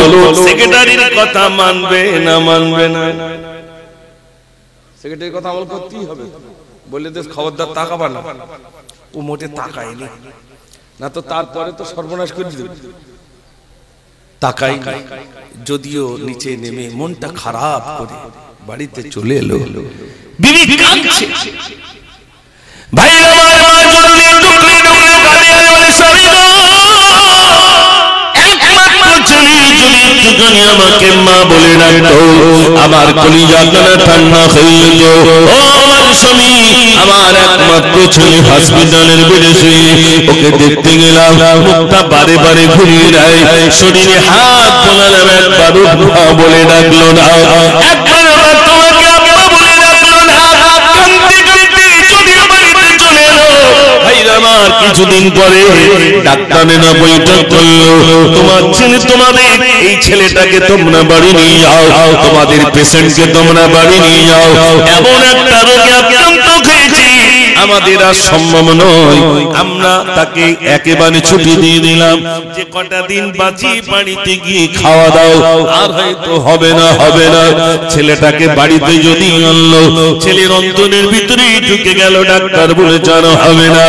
সেক্রেটারির কথা মানবে না মানবে না? সেক্রেটারির কথা আমল করতেই হবে। বলে দেশ খবরদার তাকাবা না, ও মোটে তাকায়নি না, তো তারপরে তো সর্বনাশ করে দিবে। তাকাই, যদিও নিচে নেমে মনটা খারাপ করে বাড়িতে চলে এলো। বিবি কাঁদছে, ভাই আমার মা যদি টুকরে টুকরে কাঁদে, বলে স্বামী গো, একমাত্র ছেলে যদি একটুখানি আমাকে মা বলে ডাকতো, আমার কলিজা কানা ঠান্ডা হয়ে যেত। ও আমার স্বামী, আমার একমাত্র ছেলে হসপিটালের বেডে শুয়ে, ওকে দেখতে গেলাম, মুখটা বারে বারে ঘুরিয়ে দেয়, শরীরে হাত বোলালাম, একবারও মা বলে ডাকলো না, একবার তোমাকে আব্বা বলে ডাকলো না। কাঁদতে কাঁদতে যদিও বাড়িতে চলে এলো, ভাইরা আমার কিছুদিন পরে ডাক্তারে না বৈঠক করলো, তোমার ছেলে, তোমাদের এই ছেলেটাকে তোমরা বাড়ি নিয়ে যাও, তোমাদের পেশেন্টকে তোমরা বাড়ি নিয়ে যাও, এমন একটা রোগে আক্রান্ত হয়েছে, আমাদের আর সম্ভব নয়, আমরা তাকে একেবারে ছুটি দিয়ে দিলাম, যে কটা দিন বাঁচি বাড়িতে গিয়ে খাওয়া দাও, আর হয়তো হবে না হবে না। ছেলেটাকে বাড়িতে যদি আনলো, ছেলের অন্তরের ভিতরে ঢুকে গেল, ডাক্তার বলে জানো হবে না,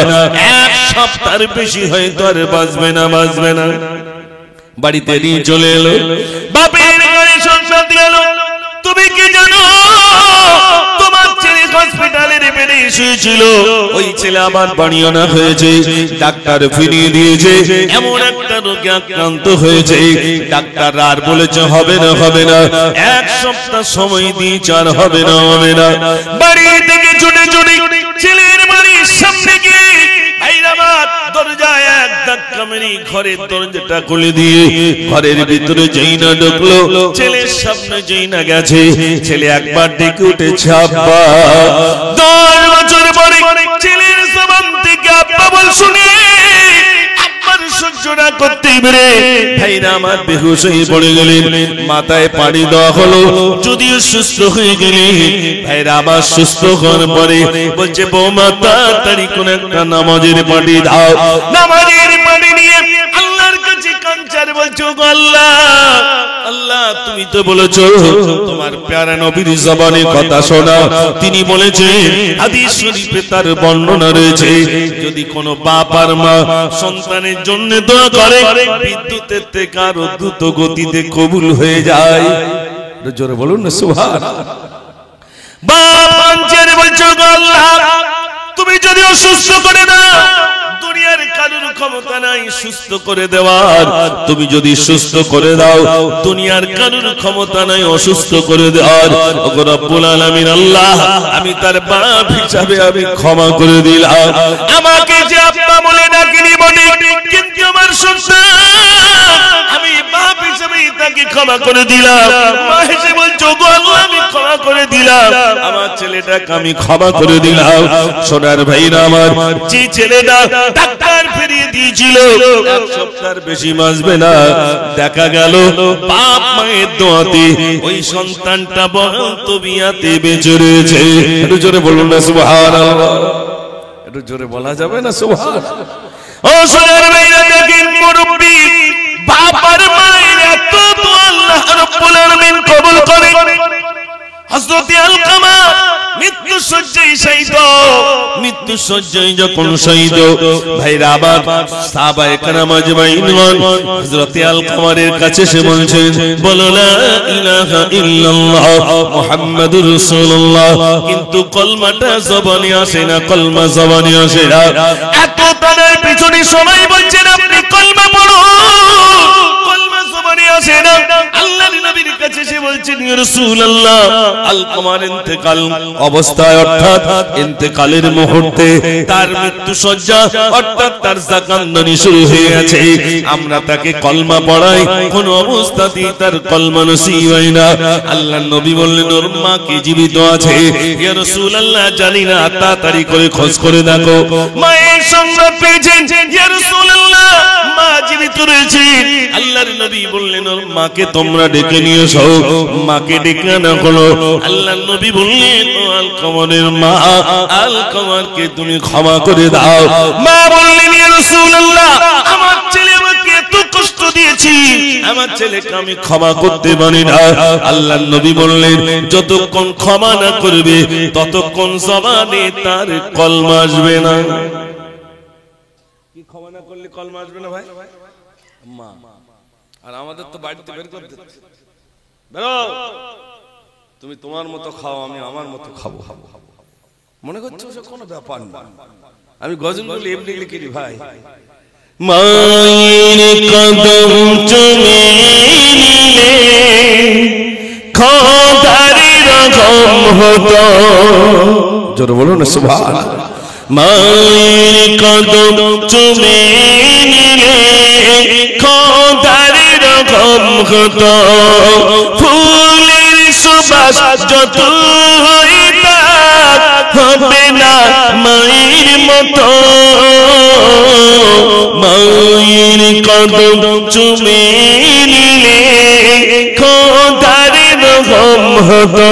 1 সপ্তাহের বেশি হয়তো আর বাঁচবে না বাঁচবে না। বাড়িতে নিয়ে চলে এলো, বাপের গায়ে সংসার দিল। তুমি কি জানো, তোমার ছেলে হসপিটালের বেডে শুয়েছিল, ওই ছেলে আবার বাড়ি আনা হয়েছে, ডাক্তার ফিরিয়ে দিয়েছে, এমন একটা রোগে আক্রান্ত হয়েছে, ডাক্তার আর বলেছে হবে না হবে না, 1 সপ্তাহ সময় দিয়েছে, আর হবে না হবে না। বাড়ি থেকে ছুটে ছুটে ছেলের বাড়ির সামনে গিয়ে দরজায় এক ধাক্কা মেরে ঘরের দরজাটা খুলে দিয়ে ঘরের ভিতরে যেই না ঢুকলো, ছেলের সামনে যেই না গেছে, ছেলে একবার ডেকে উঠেছে আব্বা। 10 বছর পরে ছেলের জবান থেকে আব্বা বল শুনে আব্বার সহ্য না করতেই পেরে ভাইরা আমার বেহুশ হয়ে পড়ে গেলেন, মাথায় পানি দেওয়া হলো, যদিও সুস্থ হয়ে গেলেন। ভাইরা আবার সুস্থ হওয়ার পরে বলছে বৌমা তাড়াতাড়ি কোন একটা নামাজের পানি দাও। নামাজের পানি নিয়ে আল্লাহর কাছে কাঁদছে, বলছো গো আল্লাহ, আল্লাহ তুমি তো বলেছো তোমার প্যারা নবীর জবানে কথা শোনা। তিনি বলেছেন হাদিস শরীফে তার বর্ণনা রয়েছে, যদি কোনো বাপ আর মা সন্তানের জন্য দোয়া করে বিদ্যুতের থেকে আরো দ্রুত গতিতে কবুল হয়ে যায়। জোরে বলুন না সুবহানাল্লাহ। বাপ আঞ্চের বলছো গো আল্লাহ, তুমি যদি অসুস্থ করে দাও, দুনিয়ার কারোর ক্ষমতা নাই সুস্থ করে দেওয়ার। তুমি যদি সুস্থ করে দাও, দুনিয়ার কারোর ক্ষমতা নাই অসুস্থ করে দেওয়ার। ওগো রব্বুল আলামিন আল্লাহ, আমি তার বাপ হিসাবে আমি ক্ষমা করে দিলাম। আমাকে যে আব্বা বলে ডাকিনি বলে, কিন্তু আমার সন্তান আমি বাপ হিসাবে তাকে ক্ষমা করে দিলাম। মা হিসেবে বলছো গো আল্লাহ, আমি ক্ষমা করে দিলাম, আমার ছেলেটাকে আমি ক্ষমা করে দিলাম। সোনার ভাইরা আমার, যে ছেলেটা ডাক্তার ফিরিয়ে দিয়েছিল এক সপ্তাহের বেশি বাঁচবে না, দেখা গেল বাপ মায়ের দোয়াতে ওই সন্তানটা বরন্ত বিয়াতে বেঁচে রয়েছে। একটু জোরে বলুন না সুবহানাল্লাহ। একটু জোরে বলা যাবে না সুবহানাল্লাহ। ও সোনার ভাইরা দেখেন, মুরব্বি বাপ আর মায়ের এত দোয়া আল্লাহ রাব্বুল আলামিন কবুল করে। হযরত আলকামা মৃত্যু শয্যায় শায়িত, মৃত্যু শয্যায় যখন শায়িত, ভাইরা আবার সাহাবায়ে কেরাম আজমাইন হযরত আলকামার কাছে এসে বলছেন, বলো লা ইলাহা ইল্লাল্লাহ মুহাম্মাদুর রাসূলুল্লাহ, কিন্তু কলমাটা জবানে আসে না, কলমা জবানে আসে না। এত তাদের পিছনে সবাই বলছেন আপনি কলমা পড়ুন, কলমা জবানে আসে না। আল্লাহর নবীর কাছে এসে বলছেন, ইয়া রাসূলুল্লাহ, আলকামার ইন্তেকাল অবস্থায়, অর্থাৎ ইন্তেকালের মুহূর্তে তার মৃত্যু শয্যা, অর্থাৎ তার জাকান্দানি শুরু হয়ে গেছে। আমরা তাকে কলমা পড়াই, কোন অবস্থাতেই তার কলমা নসিব হয় না। আল্লাহর নবী বললেন, ওর মা কি জীবিত আছে? ইয়া রাসূলুল্লাহ, জানি না, তাড়াতাড়ি করে খোঁজ করে দেখো। মায়ের সংবাদ পেয়েছেন, ইয়া রাসূলুল্লাহ, মা জীবিত রয়েছে। আল্লাহর নবী বললেন, ওর মাকে তোমরা ডেকে নিয়ে এসো। মাকে ডেকে আনা হলো। আল্লাহর নবী বললেন, ও আলকামারের মা, আলকামারকে তুমি ক্ষমা করে দাও। মা বললেন, ইয়া রাসূলুল্লাহ, আমার ছেলে আমাকে এত কষ্ট দিয়েছি, আমার ছেলেকে আমি ক্ষমা করতে পারি না। আল্লাহর নবী বললেন, যতক্ষণ ক্ষমা না করবে ততক্ষণ জবানে তার কলমা আসবে না। কি ক্ষমা না করলে কলমা আসবে না ভাই? মা আর আমাদের তো বাড়িতে বের করে দিচ্ছে, বেরো, তুমি তোমার মতো খাও, আমি আমার মতো খাবো। মনে করছো সে কোনো ব্যাপার না। আমি গজলগুলো এমনি লিখিনি ভাই। মায়ের কদম চুমে নিলে খোদার রকম হতো। জোরে বলো না সুবহানাল্লাহ। মায়ের কদম চুমে নিলে খোদার রকম হতো। ফুলের সুবাস যত হবে না মায়ের মতো। মায়ের কদম চুমে নিলে খোদার রকম হতো।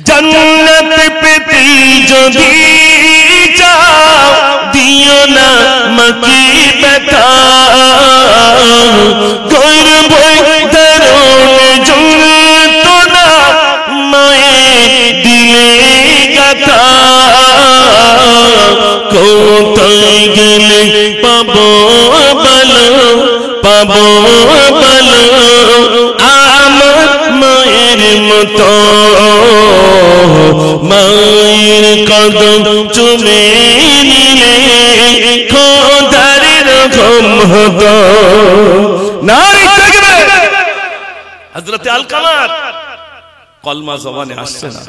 জান্নাত পেতে যদি চাও দিও না মাকে ব্যথা। গর্ব ধারণ যন্ত্রণা মায়ের দিলে গাথা। কোথায় গেলে পাবো বলো, পাবো বলো আমার মায়ের মতো। মায়ের কদম চুমে নিলে খোদার রকম হতো। নারী তাকবীর। হযরত আলকামার কলমা জবানে আসছে না।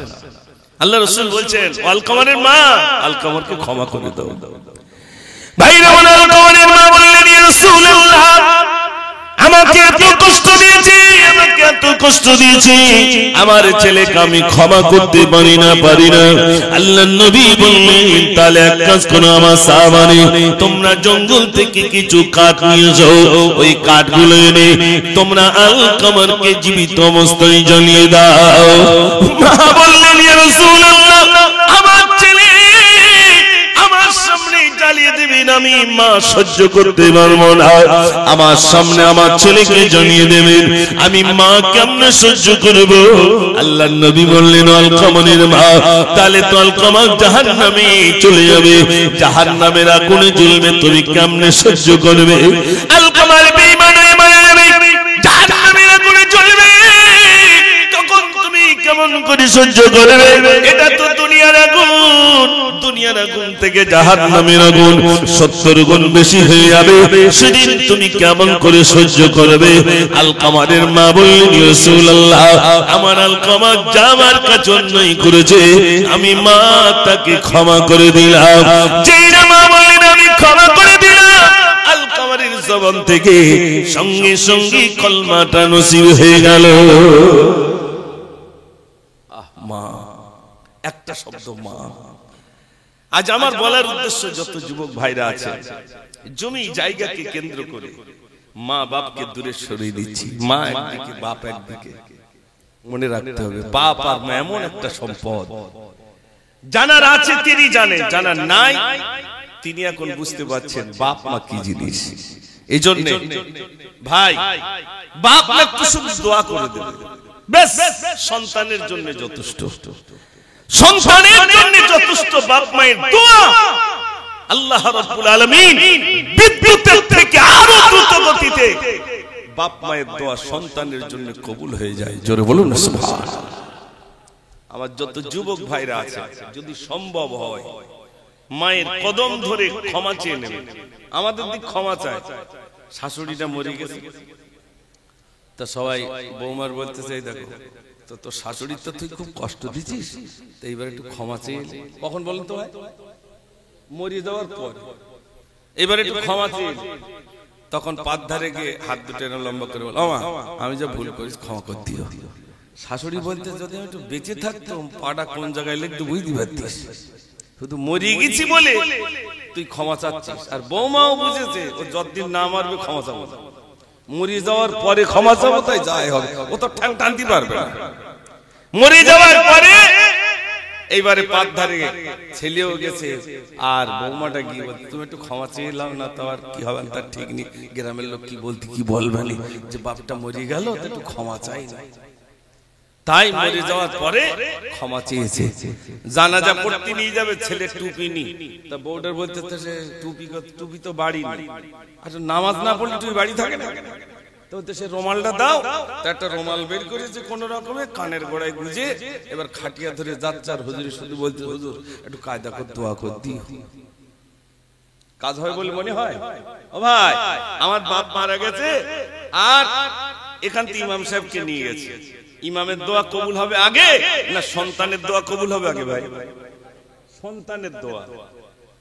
আল্লাহ রাসূল বলছেন, আলকামারের মা, আলকামারকে ক্ষমা করে দাও। ভাইরা, আলকামারের মা বললেন, ইয়া রাসূলুল্লাহ, আমাকে এত কষ্ট দিয়েছে, আমাকে এত কষ্ট দিয়েছে, আমার ছেলেকে আমি ক্ষমা করতে পারি না। আল্লাহর নবী বললেন তাহলে এক কাজ করো আমার সাহাবারে, তোমরা জঙ্গল থেকে কিছু কাঠ নিয়ে যাও, ওই কাঠগুলো এনে তোমরা আলকামারকে জীবিত অবস্থায় জ্বালিয়ে দাও। মা বললেন ইয়া রাসূলুল্লাহ, আমার ছেলে আমার সামনে জ্বালিয়ে দেবেন, আমি মা সহ্য করতে পারবো না। আমার সামনে আমার ছেলেকে জ্বালিয়ে দেবেন, আমি মা কেমনে সহ্য করব? আল্লাহর নবী বললেন আলকামারের মা, তাহলে তো আলকামা জাহান্নামে চলে যাবে, জাহান্নামের আগুনে জ্বলবে, তুমি কেমনে সহ্য করবে? আলকামার বেঈমান হয়ে মারা যাবে, জাহান্নামের আগুনে জ্বলবে, তখন তুমি কেমন করে সহ্য করবে? এটা তো দুনিয়ার আগুন, দুনিয়ার আগুন থেকে জাহান্নামের আগুন 70 গুণ বেশি হয়ে যাবে, সেদিন তুমি কেমন করে সহ্য করবে? আলকামারের মা বললেন ইয়া রাসূলুল্লাহ, আমার আলকামা জামার কাছে অন্যায় করেছে, আমি মা তাকে ক্ষমা করে দিলাম। যেই মা বললেন আমি ক্ষমা করে দিলাম, আলকামারের জবান থেকে সঙ্গে সঙ্গে কলমাটা নসিব হয়ে গেল। মা, একটা শব্দ মা। আজ আমার বলার উদ্দেশ্য, যত যুবক ভাইরা আছে জমি জায়গাকে কেন্দ্র করে মা বাপকে দূরে সরিয়ে দিচ্ছি। মা একদিকে, বাপ একদিকে। মনে রাখতে হবে বাপ আর মা এমন একটা সম্পদ, জানার আছে তিনি জানেন, জানার নাই তিনি এখন বুঝতে পারছেন বাপ মা কি জিনিস। এই জন্য ভাই বাপ মা একটু শুধু দোয়া করে দেবে, বেশ সন্তানের জন্য যথেষ্ট, সন্তানের জন্য যথেষ্ট বাপ মায়ের দোয়া। আল্লাহ রাব্বুল আলামিন বিদ্যুতের থেকে আরো দ্রুত গতিতে বাপ মায়ের দোয়া সন্তানের জন্য কবুল হয়ে যায়। জোরে বলুন না সুবহানাল্লাহ। আমার যত যুবক ভাইরা আছে, যদি সম্ভব হয় মায়ের কদম ধরে ক্ষমা চেয়ে নেবেন। আমাদের দিক ক্ষমা চায়, শাশুড়িটা মরে গেছে, তা সবাই বৌমার বলতেছে এই দেখো তো তোর শাশুড়ির তো তুই খুব কষ্ট দিছিস, তো এইবার একটু ক্ষমা চেয়ে। কখন বলেন তো ভাই? মরিয়ে যাওয়ার পর এবার একটু ক্ষমা চেয়ে। তখন পাত ধারে গিয়ে হাত দুটো লম্বা করে বল, আমি যা ভুল করিস ক্ষমা করে দিও। শাশুড়ি বলতে যদি আমি একটু বেঁচে থাকতাম, পাটা কোন জায়গায় একটু বুঝতে পারতিস, শুধু মরিয়ে গেছি বলে তুই ক্ষমা চাচ্ছিস। আর বৌমাও বুঝেছে ও যতদিন না মারবে ক্ষমা চাবো, মরিয়ে যাওয়ার পরে ক্ষমা চাবো, তাই যাই হবে, ও তো ঠ্যাং টানতে পারবে না। মরে যাওয়ার পরে এইবারে পাত ধারে ছেলেও গেছে, আর বৌমাটা গিয়ে বলতে তুমি একটু ক্ষমা চেয়েলাম না, তো আর কি হবে তার ঠিক নেই, গ্রামের লোক কি বলতে কি বলবে না, যে বাপটা মরে গেল তো একটু ক্ষমা চাই না। তাই মরে যাওয়ার পরে ক্ষমা চেয়েছে। জানাজা পড়তে নিয়ে যাবে, ছেলে টুপি নি, তা বউটার বলতে টুপি তো বাড়ি নেই, আচ্ছা নামাজ না পড়লে তুই বাড়ি থাকে না, তো সে রুমালটা দাও, একটা রুমাল বের করেছে কোন রকমে কানের গোড়ায় গুজে, এবার খাটিয়া ধরে যাচ্ছে, আর হুজুর শুধু বলছে হুজুর একটু কায়দা করে দোয়া করে দিও। কাজ হয় বলে মনে হয়? ও ভাই, আমার বাপ মারা গেছে, আর এখান থেকে ইমাম সাহেবকে নিয়ে গেছে, ইমামের দোয়া কবুল হবে আগে না সন্তানের দোয়া কবুল হবে আগে? ভাই সন্তানের দোয়া,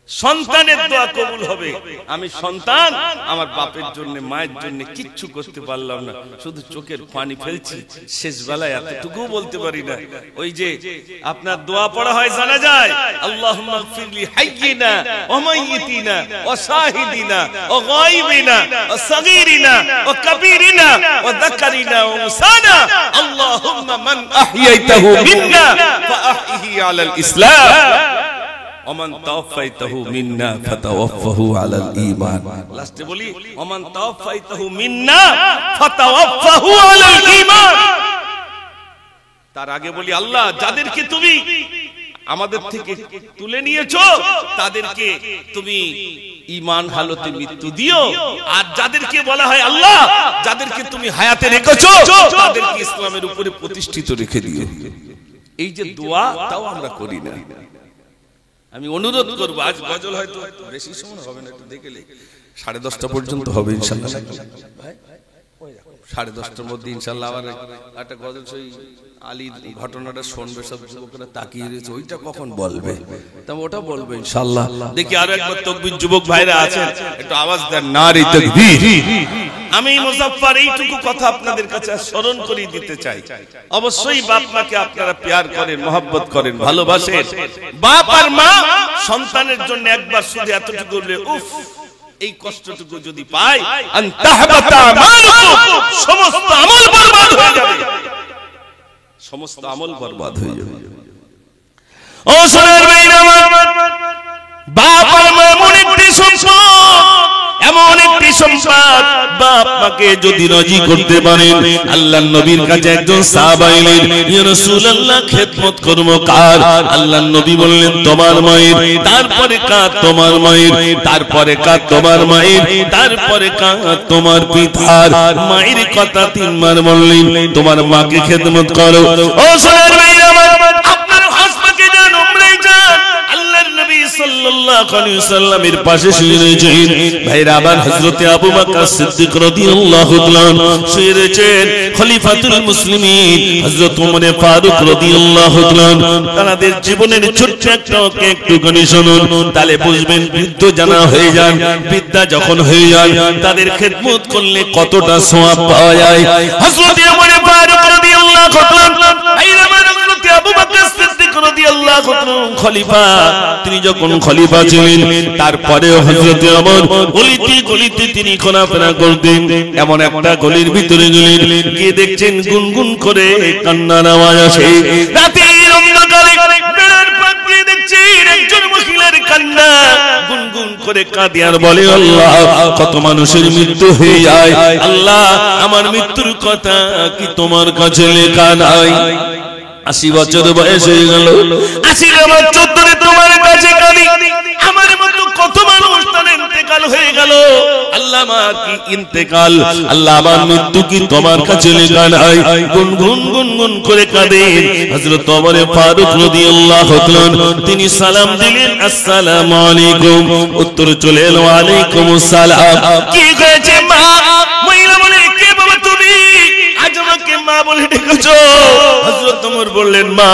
সন্তানের দোয়া কবুল হবে। আমি সন্তান আমার বাপের জন্য মায়ের জন্য কিচ্ছু করতে পারলাম না, শুধু চোখের পানি ফেলছি, শেষ বেলায় এতটুকু বলতে পারি না। ওই যে আপনার দোয়া পড়া হয় জানা যায়, আল্লাহুম্মা গফিরলি হাইয়িনা ওয়া মাইয়িতিনা ওয়া শাহিদিনা ওয়া গায়বিনা ওয়া সাগীরিনা ওয়া কাবীরিনা ওয়া যাকারিনা ওয়া উনসানা, আল্লাহুম্মা মান আহইয়াইতাহু মিন্না ফাআহইহি আলাল ইসলাম ওমান তাওফাইতাহু মিন্না ফাতাওয়াফাহু আলাল ঈমান। লাস্টে বলি ওমান তাওফাইতাহু মিন্না ফাতাওয়াফাহু আলাল ঈমান। তার আগে বলি আল্লাহ যাদেরকে তুমি আমাদের থেকে তুলে নিয়েছো তাদেরকে তুমি ঈমান হালতে মৃত্যু দিও, আর যাদেরকে বলা হয় আল্লাহ যাদেরকে তুমি হায়াতে রেখেছো তাদেরকে ইসলামের উপরে প্রতিষ্ঠিত রেখে দিও। এই যে দোয়া তাও আমরা করি না। আমি অনুরোধ করবো, আজ গজল হয়তো বেশি সময় হবে না, একটু দেখলে 10:30 পর্যন্ত হবে ইনশাআল্লাহ। 10:30টার মধ্যে ইনশাআল্লাহ আবার একটা গজল সেই আলীর ঘটনাটা শুনবে, সব যুবকরা তাকিয়ে রয়েছে, ওইটা কখন বলবে, তবে ওটা বলবে ইনশাআল্লাহ। দেখি আরো একবার তাকবীর, যুবক ভাইরা আছেন একটু আওয়াজ দেন, নারে তাকবীর। আমি মুজাফফর এইটুকু কথা আপনাদের কাছে স্মরণ করিয়ে দিতে চাই। অবশ্যই বাপ মাকে আপনারা প্যার করেন, মহব্বত করেন, ভালোবাসেন। বাপ আর মা সন্তানের জন্য একবার শুধু এতটুকু বললে উফ, এই কষ্টটুকু যদি পায় আনতাহবাতা আমালুকুম, সমস্ত আমল বরবাদ হয়ে যাবে, সমস্ত আমল বরবাদ হয়ে যাবে। ও সোনার ভাইরা আমার, বাপ আর মা এমন একটি সম্পদ, এমন একটি সম্পদ, বাপ মাকে যদি রাজি করতে পারেন। আল্লাহর নবীর কাছে একজন সাহাবা এলেন, ইয়া রাসূলুল্লাহ খেদমত করব কার? আল্লাহর নবী বললেন তোমার মায়ের, তারপরে কার? তোমার মায়ের, তারপরে কার? তোমার মায়ের, তারপরে কার? তোমার পিতার। মায়ের কথা তিনবার বললেন, তোমার মাকে খেদমত করো। ও সোনার ভাইরা আমার, আপনার হাসপাকে যান, উমরায় যান, আল্লাহর নবী সাল্লাল্লাহু আলাইহি ওয়াসাল্লামের পাশে শুয়ে রয়েছেন। ভাইরা আমার, হযরতে আবু বকর সিদ্দিক রাদিয়াল্লাহু তাআলা শুয়ে রয়েছেন। খলিফাতুল মুসলিমিন হযরত ওমর ফারুক রাদিয়াল্লাহু তাআলা তাদের জীবনের ছোট্ট একটু গানি শুনুন, তাহলে বুঝবেন বৃদ্ধ জানা হয়ে যান। বিদ্যা যখন হয়ে যায়, তাদের খেদমত করলে কতটা সওয়াব পাওয়া যায়। হযরতে ওমর ফারুক রাদিয়াল্লাহু তাআলা, ভাইরা আমার, হযরতে আবু বকর সিদ্দিক রাদিয়াল্লাহু তাআলা খলিফা, তিনি যখন খলিফা ছিলেন, তারপরেও হযরতে ওমর গলিতে গলিতে তিনি ঘোরাফেরা করতেন। এমন একটা গলির ভিতরে গেলেন, গিয়ে দেখছেন গুনগুন করে কান্নার আওয়াজ আসে। রাতের অন্ধকারে বেড়ার পাশ দিয়ে দেখছেন একজন মহিলার কান্না, গুনগুন করে কাঁদে আর বলে, আল্লাহ, কত মানুষের মৃত্যু হয়ে যায়, আল্লাহ আমার মৃত্যুর কথা কি তোমার কাছে লেখা নাই? 80 বছর বয়স হয়ে গেল, 80 বছর ধরে তোমার কাছে কাঁদি, আমার মতো কত মানুষ তার ইন্তেকাল হয়ে গেল, আল্লাহ আমার কি ইন্তেকাল, আল্লাহ আমার মৃত্যু কি তোমার কাছে লেখা নাই? গুনগুন গুনগুন করে কাঁদেন। হযরত ওমর ফারুক রাদিয়াল্লাহু তাআলা তিনি সালাম দিলেন, আসসালামু আলাইকুম। উত্তর চলে এলো, ওয়ালাইকুমুস সালাম। কি হয়েছে মা? মহিলা বলে, কে বাবা তুমি? আজ আমাকে মা বলে ডেকেছো? হযরত ওমর বললেন, মা।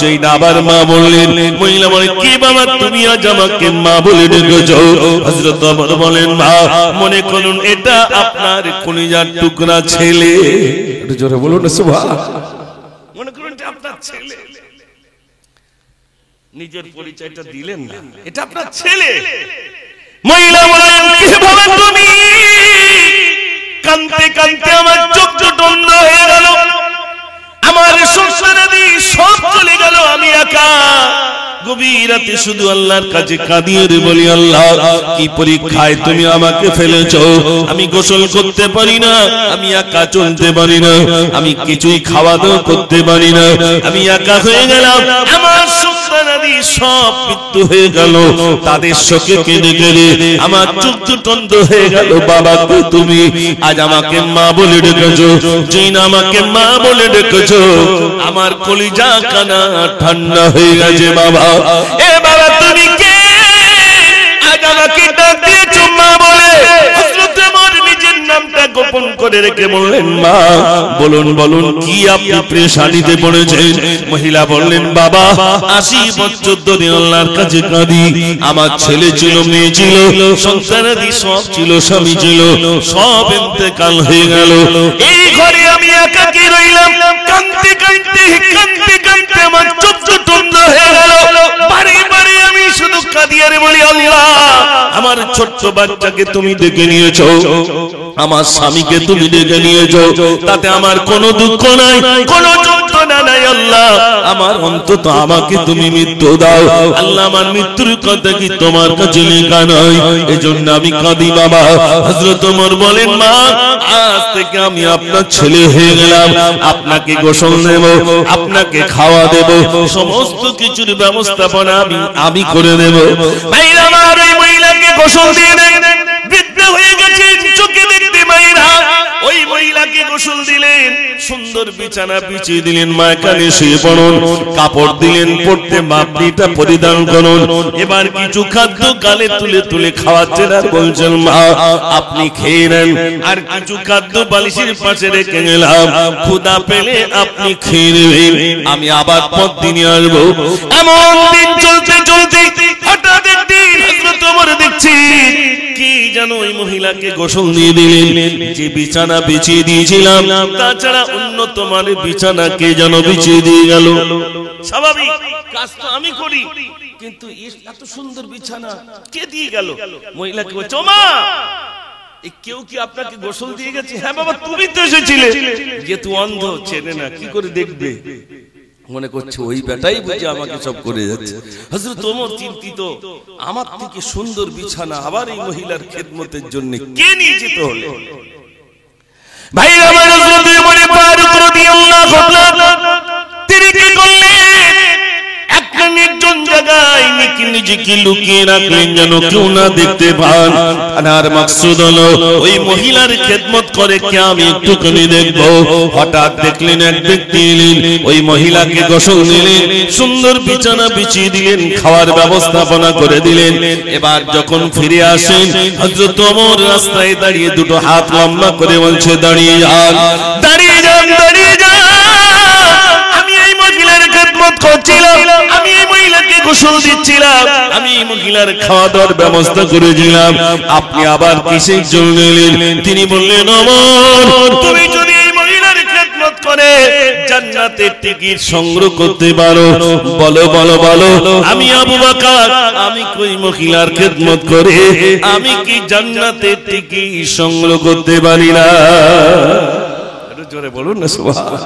যেই না আবার মা বললেন, মহিলা বলে, কি বাবা তুমি আজ আমাকে মা বলে ডেকেছো? হযরত ওমর বলেন, মা, মনে করুন এটা আপনার কলিজার টুকরা ছেলে। একটু জোরে বলুন না সুবহান। মনে করুন এটা আপনার ছেলে। নিজের পরিচয়টা দিলেন না, এটা আপনার ছেলে। মহিলা বলেন, কি বাবা তুমি? কাঁদতে কাঁদতে আমার চোখ বন্ধ হয়ে গেল, আমার সংসারাদি সব চলে গেল, আমি একা। গভীর রাতে শুধু আল্লাহর কাছে কাঁদিয়ে বলি, আল্লাহ, কি পরীক্ষায় তুমি আমাকে ফেলেছো? আমি গোসল করতে পারি না, আমি একা চলতে পারি না, আমি কিছুই খাওয়া দাওয়া করতে পারি না, আমি একা হয়ে গেলাম, আমার সংসারাদি সব মৃত্যু হয়ে গেল। তাদের শোকে কেঁদে কেঁদে আমার চোখ বন্ধ হয়ে গেল। বাবা গো, তুমি আজ আমাকে মা বলে ডেকেছো, যেই না আমাকে মা বলে ডেকেছো, আমার কলিজা কানা ঠান্ডা হয়ে গেছে। বাবা, এ বাবা তুমি কে? আজ আমাকে ডাক দিয়েছো মা বলে। হযরত ওমর নিজের নামটা গোপন করে রেখে বললেন, মা বলুন বলুন কি আপনি পেরেশানিতে পড়েছেন? মহিলা বললেন, বাবা 80 বছর ধরে আল্লাহর কাছে কাঁদি, আমার ছেলে ছিল, মেয়ে ছিল, সংসারাদি সব ছিল, স্বামী ছিল, সব ইন্তেকাল হয়ে গেল। এই ঘরে আমি একাকী রইলাম, কাঁদতে কাঁদতে কাঁদতে কাঁদতে আমার চোখ বন্ধ হয়ে গেল। বারে বারে আমি শুধু কাঁদি আর বলি, আল্লাহ, আমার ছোট্ট বাচ্চাকে তুমি ডেকে নিয়েছো, আমার স্বামীকে তুমি ডেকে নিয়েছো, তাতে আমার কোনো দুঃখ নাই, কোনো যন্ত্রণা নাই। আল্লাহ, আমার অন্তত আমাকে তুমি মৃত্যু দাও। আল্লাহ, আমার মৃত্যুর কথা কি তোমার কাছে লেখা নাই? এজন্য আমি কাঁদি। বাবা, হযরত ওমর বলেন, মা, আজ থেকে আমি আপনার ছেলে হয়ে গেলাম, আপনাকে গোসল দেব, আপনাকে খাওয়া দেব, সমস্ত কিছুর ব্যবস্থাপনা আমি করে দেব। ভাইরা আমার, ওই মহিলাকে গোসল দিয়ে দেন, বৃদ্ধ হয়ে গেছে, চোখে দেখতে মায়েরা। ওই মহিলাকে গোসল দিলেন, সুন্দর বিছানা বিছিয়ে দিলেন, মা কানে শুয়ে পড়ুন, কাপড় দিলেন, পড়তে মাপড়িটা পরিধান করুন। এবার কিছু খাদ্য গালে তুলে তুলে খাওয়াচ্ছেন আর বলছেন, মা আপনি খেয়ে নেন। আর কিছু খাদ্য বালিশের পাশে রেখে গেলাম, ক্ষুধা পেলে আপনি খেয়ে নেবেন, আমি আবার পথ দিনে আসবো। এমন দিন চলতে চলতে হঠাৎ একদিন হযরত তোমার দেখছি কি যেন ওই মহিলাকে গোসল দিয়ে দিলেন, যে বিছানা বিছিয়ে দিয়েছিলাম তাছাড়া অন্য তোমার বিছানাকে যেন বিছিয়ে দিয়ে গেল। স্বাভাবিক কাজ তো আমি করি, কিন্তু এত সুন্দর বিছানা কে দিয়ে গেল? মহিলাকে বলছে, মা কেউ কি আপনাকে গোসল দিয়ে গেছে? হ্যাঁ বাবা, তুমি তো এসেছিলে। যেহেতু অন্ধ, চেনে না, কি করে দেখবে? মনে করছে ওই বেটাই বুঝে আমাকে সব করে যাচ্ছে। হযরত ওমর চিন্তিত, আমার থেকে সুন্দর বিছানা আবার এই মহিলার খেদমতের জন্য কে নিয়ে যেতে হলো? ভাইরা আমার, হযরত ওমর ফারুক রাদিয়াল্লাহু তাআলা তিনি কি করলেন? একটা নির্জন জায়গায় নিজেকে লুকিয়ে রাখলেন যেন কেউ না দেখতে পান। আর মাকসুদ হলো ওই মহিলার খেদমত করে কে আমি একটুখানি দেখবো। হঠাৎ দেখলেন এক ব্যক্তি এলেন, ওই মহিলাকে গোসল দিলেন, সুন্দর বিছানা বিছিয়ে দিলেন, খাওয়ার ব্যবস্থাপনা করে দিলেন। এবার যখন ফিরে আসেন, হযরত ওমর রাস্তায় দাঁড়িয়ে দুটো হাত লম্বা করে বলছে, দাঁড়িয়ে যান, দাঁড়িয়ে যান, দাঁড়িয়ে যান। আমি এই মহিলার খেদমত করছিলাম, আমি এই মহিলাকে গোসল দিচ্ছিলাম, আমি এই মহিলার খাওয়া দাওয়ার ব্যবস্থা করেছিলাম, আপনি আবার কিসের জন্য এলেন? তিনি বললেন, ওমর তুমি যদি এই মহিলার খেদমত করে জান্নাতের টিকিট সংগ্রহ করতে পারো, বলো বলো বলো, আমি আবু বকর আমি কই মহিলার খেদমত করে আমি কি জান্নাতের টিকিট সংগ্রহ করতে পারি না? একটু জোরে বলুন না সুবহানাল্লাহ।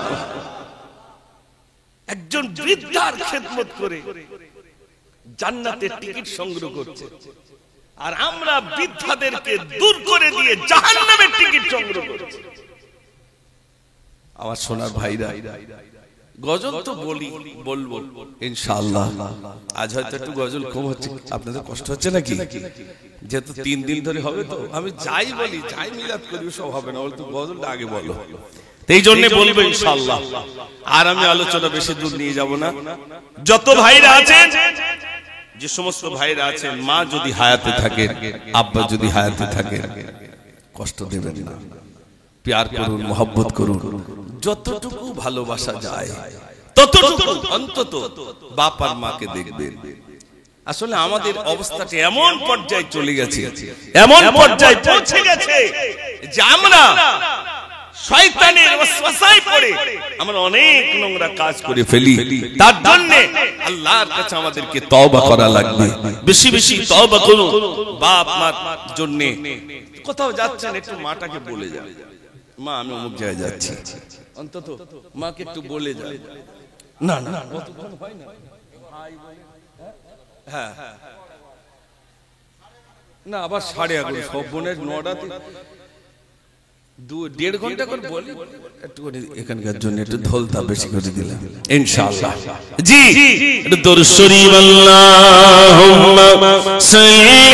একজন বৃদ্ধার খেদমত করে জান্নাতের টিকিট সংগ্রহ করছে, আর আমরা বৃদ্ধাদেরকে দূর করে দিয়ে জাহান্নামের টিকিট সংগ্রহ করছি। আমার সোনার ভাইরা, গজল তো বলবো ইনশাআল্লাহ। আজ হয়তো একটু গজল কম হচ্ছে, আপনাদের কষ্ট হচ্ছে নাকি? যেহেতু 3 দিন ধরে হবে, তো আমি যাই বলি, যাই মিলাদ করি, সব হবে না, বলতো গজলটা আগে বলো, এই জন্য বলবো ইনশাআল্লাহ। আর আমি আলোচনা বেশি দূর নিয়ে যাব না। যত ভাইরা আছেন, যে সমস্ত ভাইরা আছেন, মা যদি হায়াতে থাকে, আব্বা যদি হায়াতে থাকে, কষ্ট দেবেন না, প্যার করুন, মহব্বত করুন, যতটুকু ভালোবাসা যায় ততটুকু অন্তত বাপ আর মাকে দেখবেন। আসলে আমাদের অবস্থাটা এমন পর্যায়ে চলে গেছে, এমন পর্যায়ে পৌঁছে গেছে যে আমরা শয়তানের ওয়াসওয়াসায় পড়ে আমরা অনেক নোংরা কাজ করে ফেলি। তার জন্য আল্লাহর কাছে আমাদেরকে তওবা করা লাগবে, বেশি বেশি তওবা করুন। বাপ মার জন্য কোথাও যাচ্ছেন, একটু মাটাকে বলে যান, মা আমি অমুক জায়গায় যাচ্ছি, অন্তত মাকে একটু বলে যান। না না কতক্ষণ হয় না, হ্যাঁ না, আবার 11:30 সব বোনের 9টাতে 2.5 ঘন্টা করে বলি, একটু এখানকার জন্য একটু ধলতা বেশি করে দিলাম ইনশাআল্লাহ। জি, একটু দরুদ শরীফ আল্লাহুম্মা সাল্লি